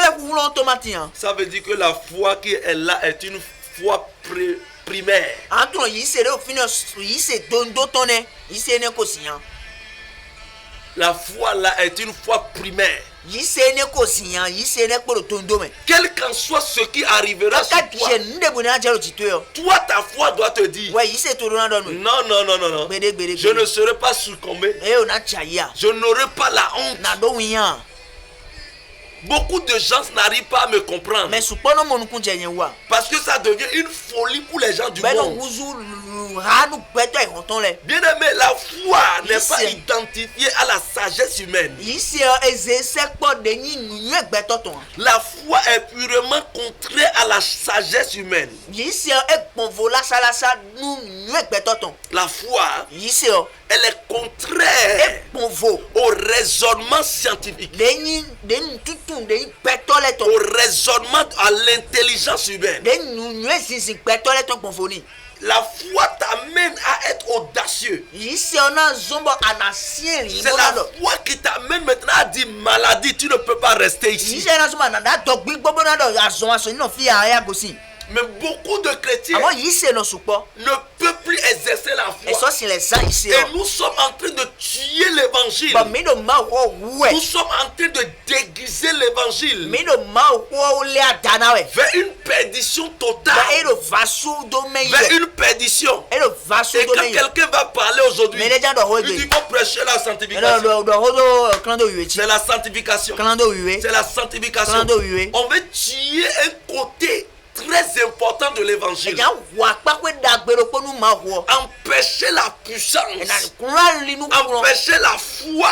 Speaker 1: ça veut dire que la foi qui est là est une foi primaire. La foi là est une foi primaire. Quel qu'en soit ce qui arrivera sur toi, toi ta foi doit te dire, non, je ne serai pas succombé, je n'aurai pas la honte. Beaucoup de gens n'arrivent pas à me comprendre parce que ça devient une folie pour les gens du monde. Bien aimé, la foi n'est pas identifiée à la sagesse humaine. La foi est purement contraire à la sagesse humaine. La foi, elle est contraire au raisonnement scientifique, au raisonnement, à l'intelligence humaine. La foi t'amène à être audacieux. C'est la foi qui t'amène maintenant à dire maladie, tu ne peux pas rester ici. Mais beaucoup de chrétiens ne peuvent plus exercer la foi. Et nous sommes en train de tuer l'évangile. Nous sommes en train de déguiser l'évangile vers une perdition totale. Vers une perdition. Et quand quelqu'un va parler aujourd'hui, il dit faut prêcher la sanctification. C'est la sanctification. C'est la sanctification. On veut tuer un côté très important de l'évangile. Empêcher la puissance. Empêcher la foi.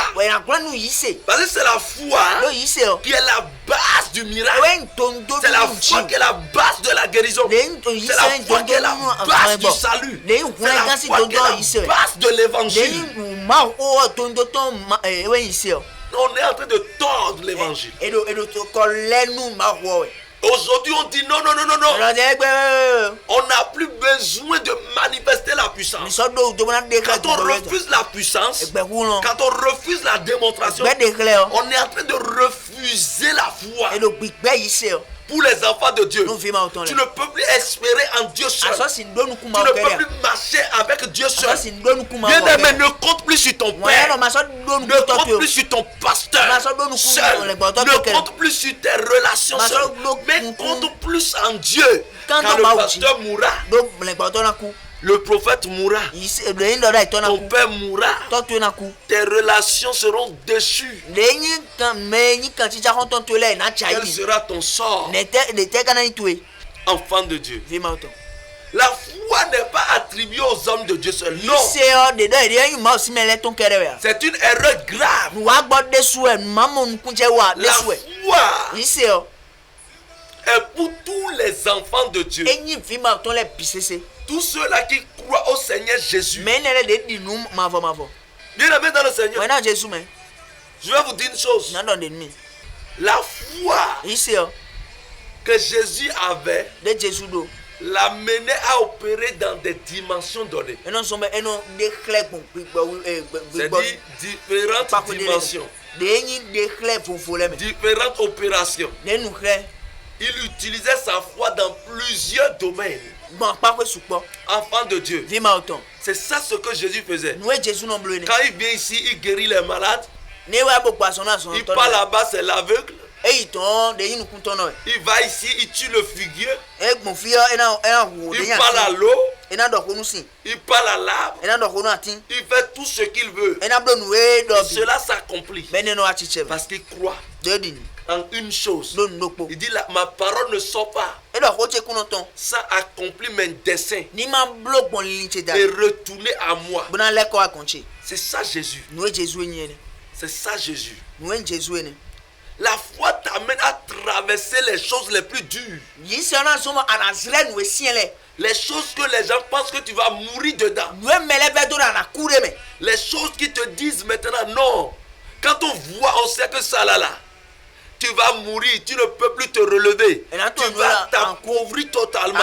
Speaker 1: Parce que c'est la foi qui est la base du miracle. C'est la foi qui est la base de la guérison. C'est la foi qui est la base du salut. C'est la foi qui est la base de l'évangile. On est en train de tordre l'évangile. Aujourd'hui, on dit non. On n'a plus besoin de manifester la puissance. Quand on refuse la puissance, quand on refuse la démonstration, on est en train de refuser la foi. Pour les enfants de Dieu, tu ne peux plus espérer en Dieu seul. Tu ne peux plus marcher avec Dieu seul. Bien-aimé, ne compte plus sur ton père. Ne compte plus sur ton pasteur seul. Ne compte plus sur tes relations seules. Mais compte plus en Dieu. Quand le pasteur mourra, le prophète mourra, ton père mourra, tes relations seront déchues. Quel sera ton sort, enfant de Dieu? La foi n'est pas attribuée aux hommes de Dieu seuls. Non. C'est une erreur grave. La foi est pour tous les enfants de Dieu. Tous ceux-là qui croient au Seigneur Jésus. Bien aimé dans le Seigneur, je vais vous dire une chose. La foi que Jésus avait l'amenait à opérer dans des dimensions données. C'est-à-dire différentes dimensions. Différentes opérations. Il utilisait sa foi dans plusieurs domaines. Enfant de Dieu. C'est ça ce que Jésus faisait. Quand il vient ici, il guérit les malades. Il part là-bas, c'est l'aveugle. Il va ici, il tue le figuier. Il parle à l'eau. Il parle à l'arbre. Il fait tout ce qu'il veut. Et cela s'accomplit. Parce qu'il croit en une chose. Il dit là, ma parole ne sort pas sans accomplir mes desseins et retourner à moi. C'est ça Jésus. C'est ça Jésus. La foi t'amène à traverser les choses les plus dures. Les choses que les gens pensent que tu vas mourir dedans. Les choses qui te disent maintenant non. Quand on voit, on sait que ça là. Tu vas mourir, tu ne peux plus te relever. Tu vas t'appauvrir totalement.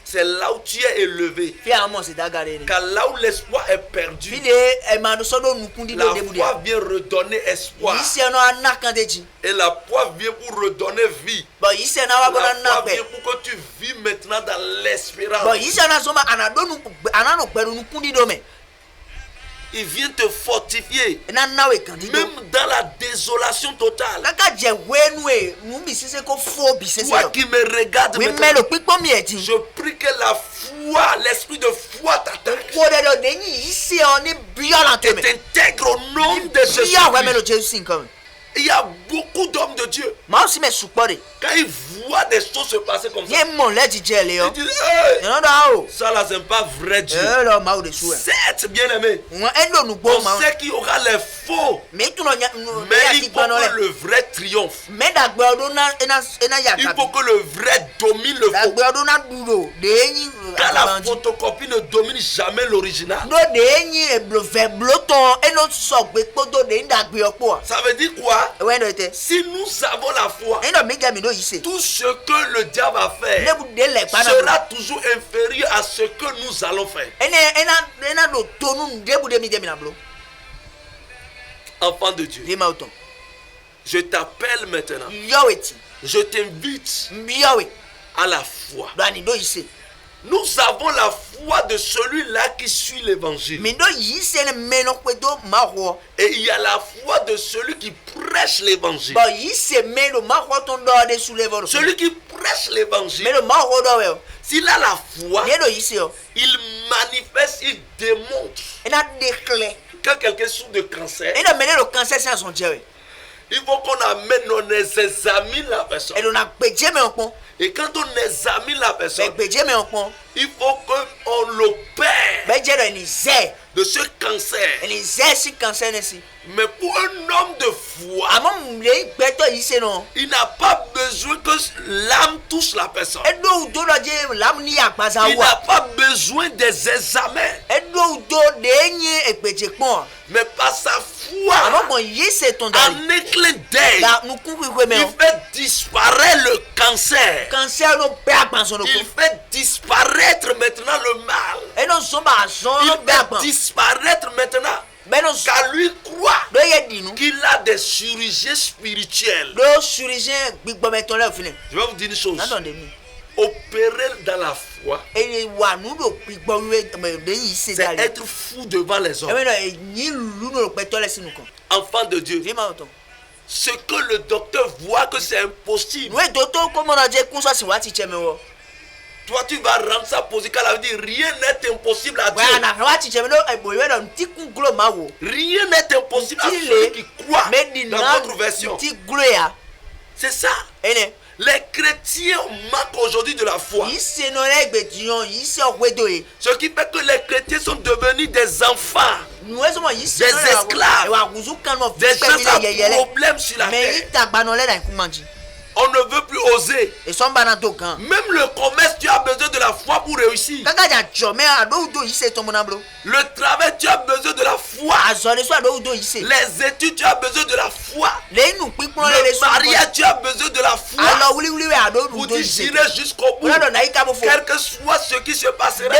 Speaker 1: C'est là où tu es élevé. Car là où l'espoir est perdu, la foi vient redonner espoir. Et la foi vient pour redonner vie. La foi vient pour que tu vis maintenant dans l'espérance. Il vient te fortifier. Même dans la désolation totale. Toi qui me regardes maintenant, je prie que la foi, l'esprit de foi t'attaque. Et t'intègre au nom de Jésus. Il y a beaucoup d'hommes de Dieu. Quand ils voient des choses se passer comme ça, ils disent hey, ça là c'est pas vrai Dieu. C'est bien aimé. On sait qu'il y aura les faux, mais il faut que le vrai triomphe. Il faut que le vrai domine le faux. Car la photocopie ne domine jamais l'original. Ça veut dire quoi? Si nous avons la foi, tout ce que le diable va faire sera toujours inférieur à ce que nous allons faire. Enfant de Dieu, je t'appelle maintenant. Je t'invite à la foi. Nous avons la foi de celui-là qui suit l'évangile.
Speaker 2: Mais donc il c'est meno kwedo mahwo.
Speaker 1: Et il y a la foi de celui qui prêche l'évangile.
Speaker 2: Bon il c'est meno mahwo ton do de sous l'évangile.
Speaker 1: Celui qui prêche l'évangile.
Speaker 2: Meno mahwo do we.
Speaker 1: S'il a la foi,
Speaker 2: il
Speaker 1: manifeste, il démontre. Quand quelqu'un souffre de cancer, il faut qu'on amène, on examine la personne. Et quand on examine la personne, il faut qu'on l'opère de ce cancer. Mais pour un homme de foi, il n'a pas besoin que l'âme touche la personne. Il n'a pas besoin des examens. Mais par sa foi, en un clin d'œil, il fait disparaître le cancer. Il fait disparaître maintenant le mal. Il fait disparaître maintenant. Qu'à lui croire qu'il a des chirurgiens spirituels. Je vais vous dire une chose. Opérer dans la foi, c'est être fou devant les hommes. Enfant de Dieu, ce que le docteur voit que c'est impossible, toi tu vas rendre ça possible. Car elle dit rien n'est impossible à Dieu. Rien n'est impossible à celui qui croit. Dans votre version, c'est ça. Les chrétiens manquent aujourd'hui de la foi. Ce qui fait que les chrétiens sont devenus des enfants, des esclaves, des gens à problème sur la terre. On ne veut plus oser. Même le commerce, tu as besoin de la foi pour réussir. Le travail, tu as besoin de la foi. Les études, tu as besoin de la foi. Le mariage, tu as besoin de la foi. Vous dites, j'irai jusqu'au bout. Quel que soit ce qui se passera,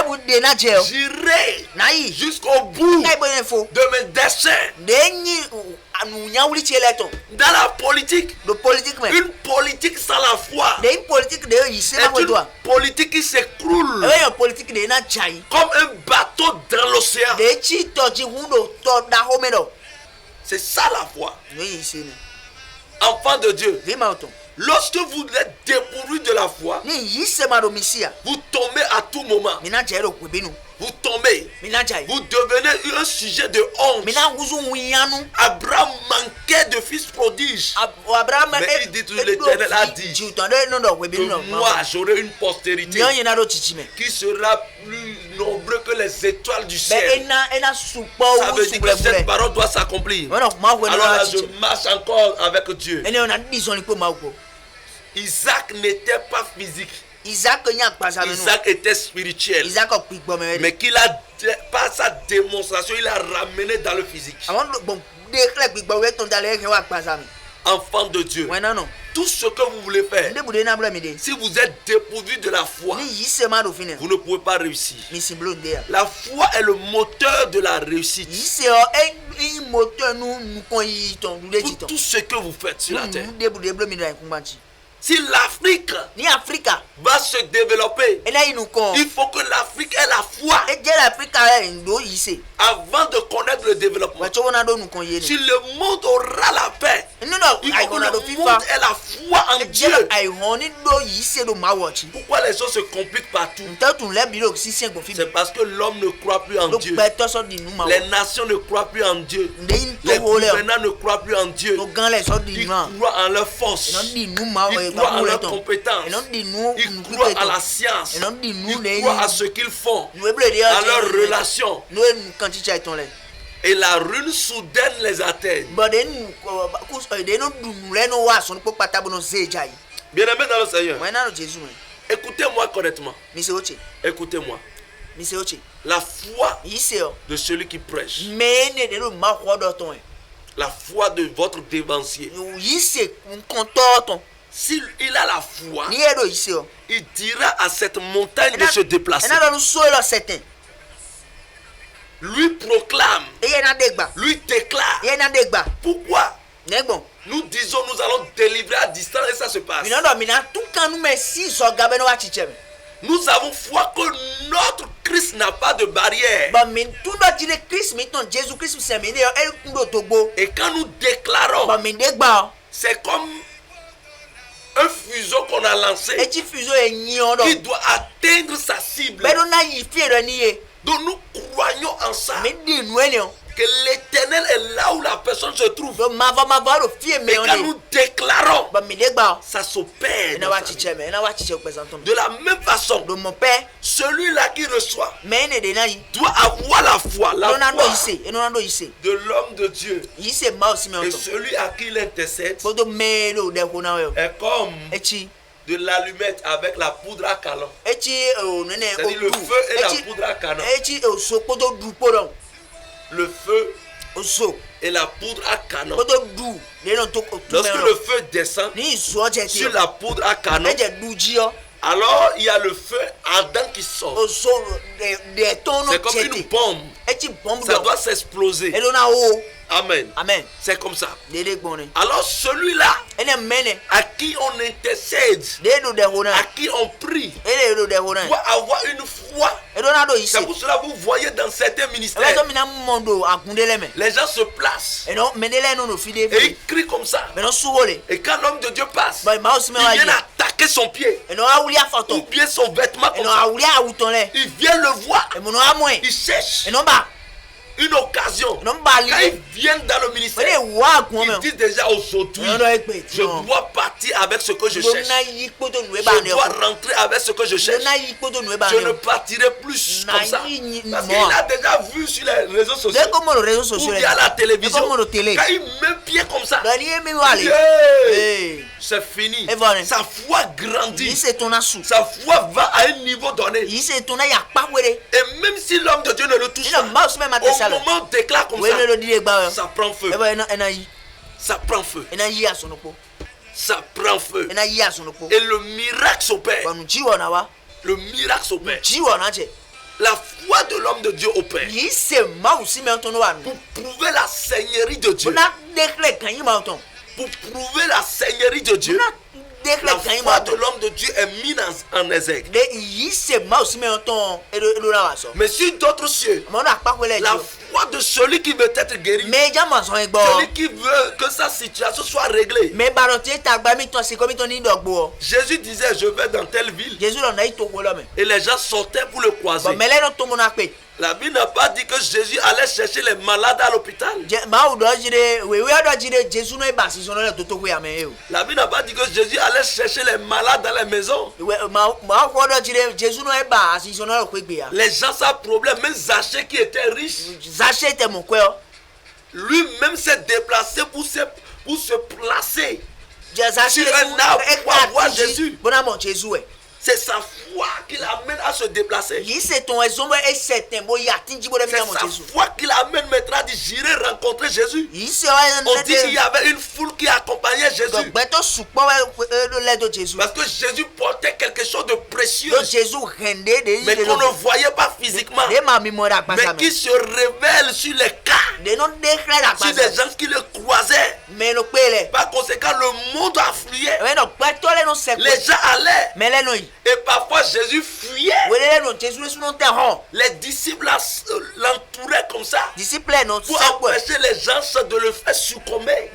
Speaker 1: j'irai jusqu'au bout de mes desseins. Dans la politique, une politique sans la foi est une politique qui s'écroule comme un bateau dans l'océan. C'est ça la foi. Enfant de Dieu, lorsque vous êtes dépourvu de la foi, vous tombez à tout moment. Vous tombez, vous devenez un sujet de honte. Abraham manquait de fils prodiges. Mais il dit toujours, l'Éternel a dit que moi j'aurai une postérité qui sera plus nombreux que les étoiles du ciel. Ça veut dire que cette parole doit s'accomplir. Alors là, je marche encore avec Dieu. Isaac n'était pas physique. Isaac était spirituel. Mais qu'il a, par sa démonstration, il a ramené dans le physique. Enfant de Dieu, tout ce que vous voulez faire, si vous êtes dépourvu de la foi, vous ne pouvez pas réussir. La foi est le moteur de la réussite. Pour tout ce que vous faites sur la terre. Si l'Afrique va se développer, il faut que l'Afrique ait la foi avant de connaître le développement. Si le monde aura la paix, il faut que le monde ait la foi en Dieu. Pourquoi les choses se compliquent partout? C'est parce que l'homme ne croit plus en Dieu. Les nations ne croient plus en Dieu. Les gouvernants ne croient plus en Dieu. Ils croient en leur force. Ils croient en leurs compétences. Ils croient à la science. Ils croient à ce qu'ils font, à leurs relations. Et la ruine soudaine les atteigne. Bien-aimés dans le Seigneur, écoutez-moi correctement. Écoutez-moi. La foi de celui qui prêche, la foi de votre dévancier, s'il a la foi, il dira à cette montagne de se déplacer. Lui proclame, lui déclare. Pourquoi? Nous disons nous allons délivrer à distance et ça se passe. Nous avons foi que notre Christ n'a pas de barrière. Et quand nous déclarons, c'est comme un fuseau qu'on a lancé qui doit atteindre sa cible. Donc nous croyons en ça. Que l'Éternel est là où la personne se trouve. Et quand nous déclarons, ça s'opère. De la même façon, celui-là qui reçoit doit avoir la foi de l'homme de Dieu. Et celui à qui il intercède est comme de l'allumette avec la poudre à canon. C'est-à-dire le feu et la poudre à canon. Le feu et la poudre à canon. Lorsque le feu descend sur la poudre à canon, alors il y a le feu ardent qui sort. C'est comme une bombe. Ça doit s'exploser. Amen. C'est comme ça. Alors celui-là à qui on intercède, à qui on prie, doit avoir une foi. C'est pour cela que vous voyez dans certains ministères, les gens se placent et ils crient comme ça. Et quand l'homme de Dieu passe, il vient attaquer son pied ou bien son vêtement comme ça. Il vient le voir. Il cherche une occasion. Quand ils viennent dans le ministère, ils disent déjà aujourd'hui, je dois partir avec ce que je cherche. Je dois rentrer avec ce que je cherche. Je ne partirai plus comme ça. Parce qu'il a déjà vu sur les réseaux sociaux ou bien à la télévision, quand il met pied comme ça, c'est fini. Sa foi grandit. Sa foi va à un niveau donné. Et même si l'homme de Dieu ne le touche pas, au moment où on déclare comme ça, ça prend feu. Ça prend feu. Ça prend feu. Et le miracle s'opère. Le miracle s'opère. La foi de l'homme de Dieu opère. Pour prouver la seigneurie de Dieu. Pour prouver la seigneurie de Dieu, la foi de l'homme de Dieu est mise en exergue. Mais sur d'autres cieux, la foi de celui qui veut être guéri, celui qui veut que sa situation soit réglée. Jésus disait, je vais dans telle ville. Et les gens sortaient pour le croiser. La Bible n'a pas dit que Jésus allait chercher les malades à l'hôpital. La Bible n'a pas dit que Jésus allait chercher les malades dans les maisons. Les gens savent problème. Même Zachée qui était riche, lui-même s'est déplacé pour se placer sur un arbre pour avoir Jésus. C'est sa foi qui l'amène à se déplacer. C'est sa foi qui l'amène maintenant à dire j'irai rencontrer Jésus. On dit qu'il y avait une foule qui accompagnait Jésus. Parce que Jésus portait quelque chose de précieux. Mais qu'on ne voyait pas physiquement. Mais qui se révèle sur les cas. Sur les gens qui le croisaient. Par conséquent, le monde affluait. Les gens allaient. Et parfois Jésus fuyait. Les disciples l'entouraient comme ça pour empêcher les gens de le faire succomber.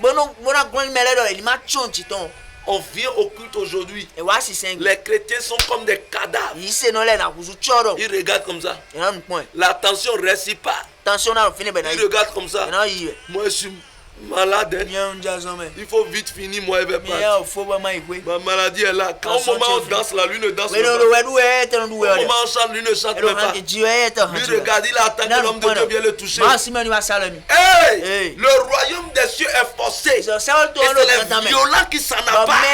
Speaker 1: On vient au culte aujourd'hui. Les chrétiens sont comme des cadavres. Ils regardent comme ça. L'attention ne réussit pas. Ils regardent comme ça. Moi je suis malade. Il faut vite finir, moi je vais partir. Ma maladie est là. Quand au moment où on danse là, lui ne danse pas. Au moment où on chante, lui ne chante pas. Lui regarde, il attend que l'homme de Dieu vienne le toucher. Hey! Le royaume des cieux est forcé. Et c'est les violents qui s'en appartent.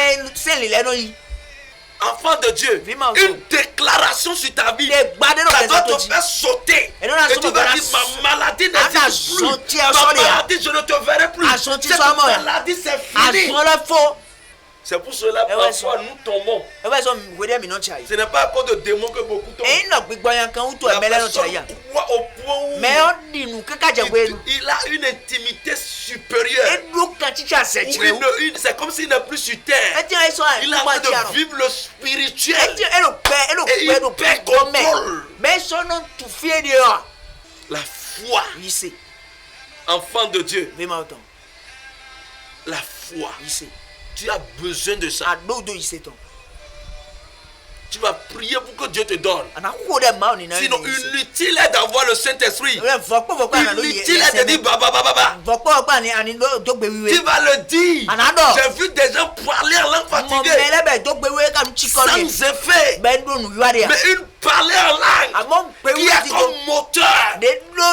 Speaker 1: Enfant de Dieu, une déclaration sur ta vie, ça doit te faire sauter. Et tu vas dire, ma maladie n'existe plus. Ma maladie, je ne te verrai plus. Cette maladie, c'est fini. C'est pour cela que parfois nous tombons. Ce n'est pas à cause de démons que beaucoup tombent. La personne croit au
Speaker 2: Mais on dit nous que
Speaker 1: il a une intimité supérieure. C'est comme s'il n'est plus sur terre. Il a envie de vivre le spirituel. Et il perd contrôle. La foi. Enfant de Dieu. La foi. Tu as besoin de ça. Tu vas prier pour que Dieu te donne. Sinon, inutile est d'avoir le Saint-Esprit. Inutile est de dire baba. Tu vas le dire. J'ai vu des gens parler en langue fatiguée. Sans effet. Mais une parler en langue qui a comme moteur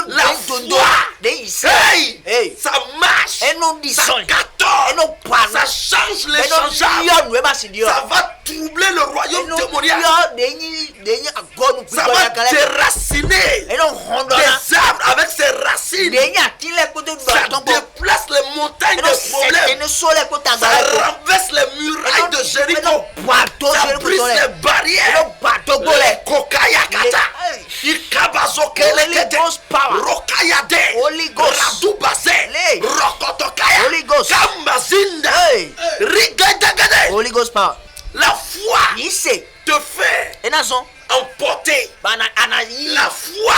Speaker 1: la foi. Hey, ça marche. Ça cartonne. Ça change les changeables. Ça va troubler le royaume démoniaque. Ça va déraciner des arbres avec ses racines. Ça déplace les montagnes de problèmes. Ça renverse les murailles de Jéricho. Ça brise les barrières. Les kokayakata. Ikabazokelekete. Rokayade. Radubase. Rokotokaya. Kamazinda. Rigadagade.
Speaker 2: Holy Ghost power.
Speaker 1: La foi te fait emporter. La foi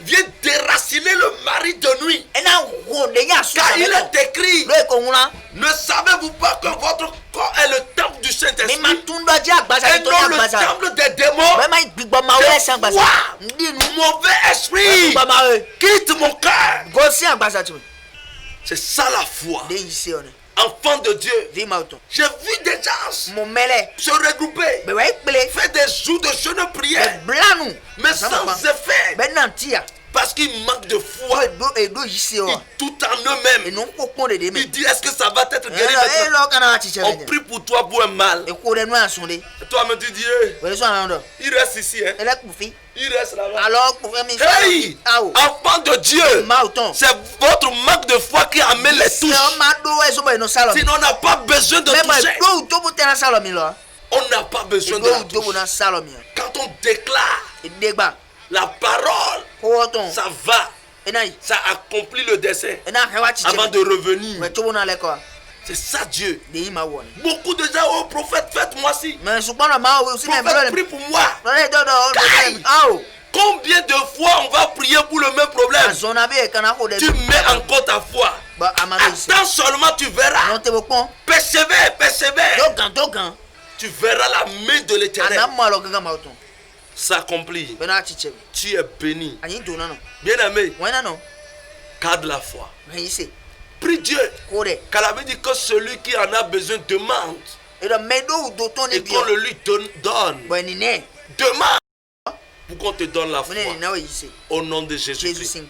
Speaker 1: vient déraciner le mari de nuit. Car il est écrit, ne savez-vous pas que votre corps est le temple du Saint-Esprit et non le temple des démons? Des fois, mauvais esprit quitte mon cœur. C'est ça la foi. Enfant de Dieu, j'ai vu des gens se regrouper, faire des jours de jeûne de prière, mais sans effet, parce qu'ils manquent de foi. Ils tout en eux-mêmes. Ils disent, est-ce que ça va être guéri maintenant? On prie pour toi pour un mal. Et toi-même tu dis, il reste ici. Il reste là-bas. Hey, enfant de Dieu, c'est votre manque de foi qui amène les touches. Sinon on n'a pas besoin de toucher. On n'a pas besoin de la touche. Quand on déclare la parole, ça va. Ça accomplit le dessein avant de revenir. C'est ça Dieu. Beaucoup de gens, oh prophète, faites-moi ci. Prophète, prie pour moi. Combien de fois on va prier pour le même problème? Tu mets encore ta foi. Attends seulement, tu verras. Persévère. Tu verras la main de l'Éternel s'accomplir. Tu es béni. Bien aimé, garde la foi. Prie Dieu. Car la Bible dit que celui qui en a besoin demande et qu'on le lui donne. Demande pour qu'on te donne la foi. Au nom de Jésus-Christ.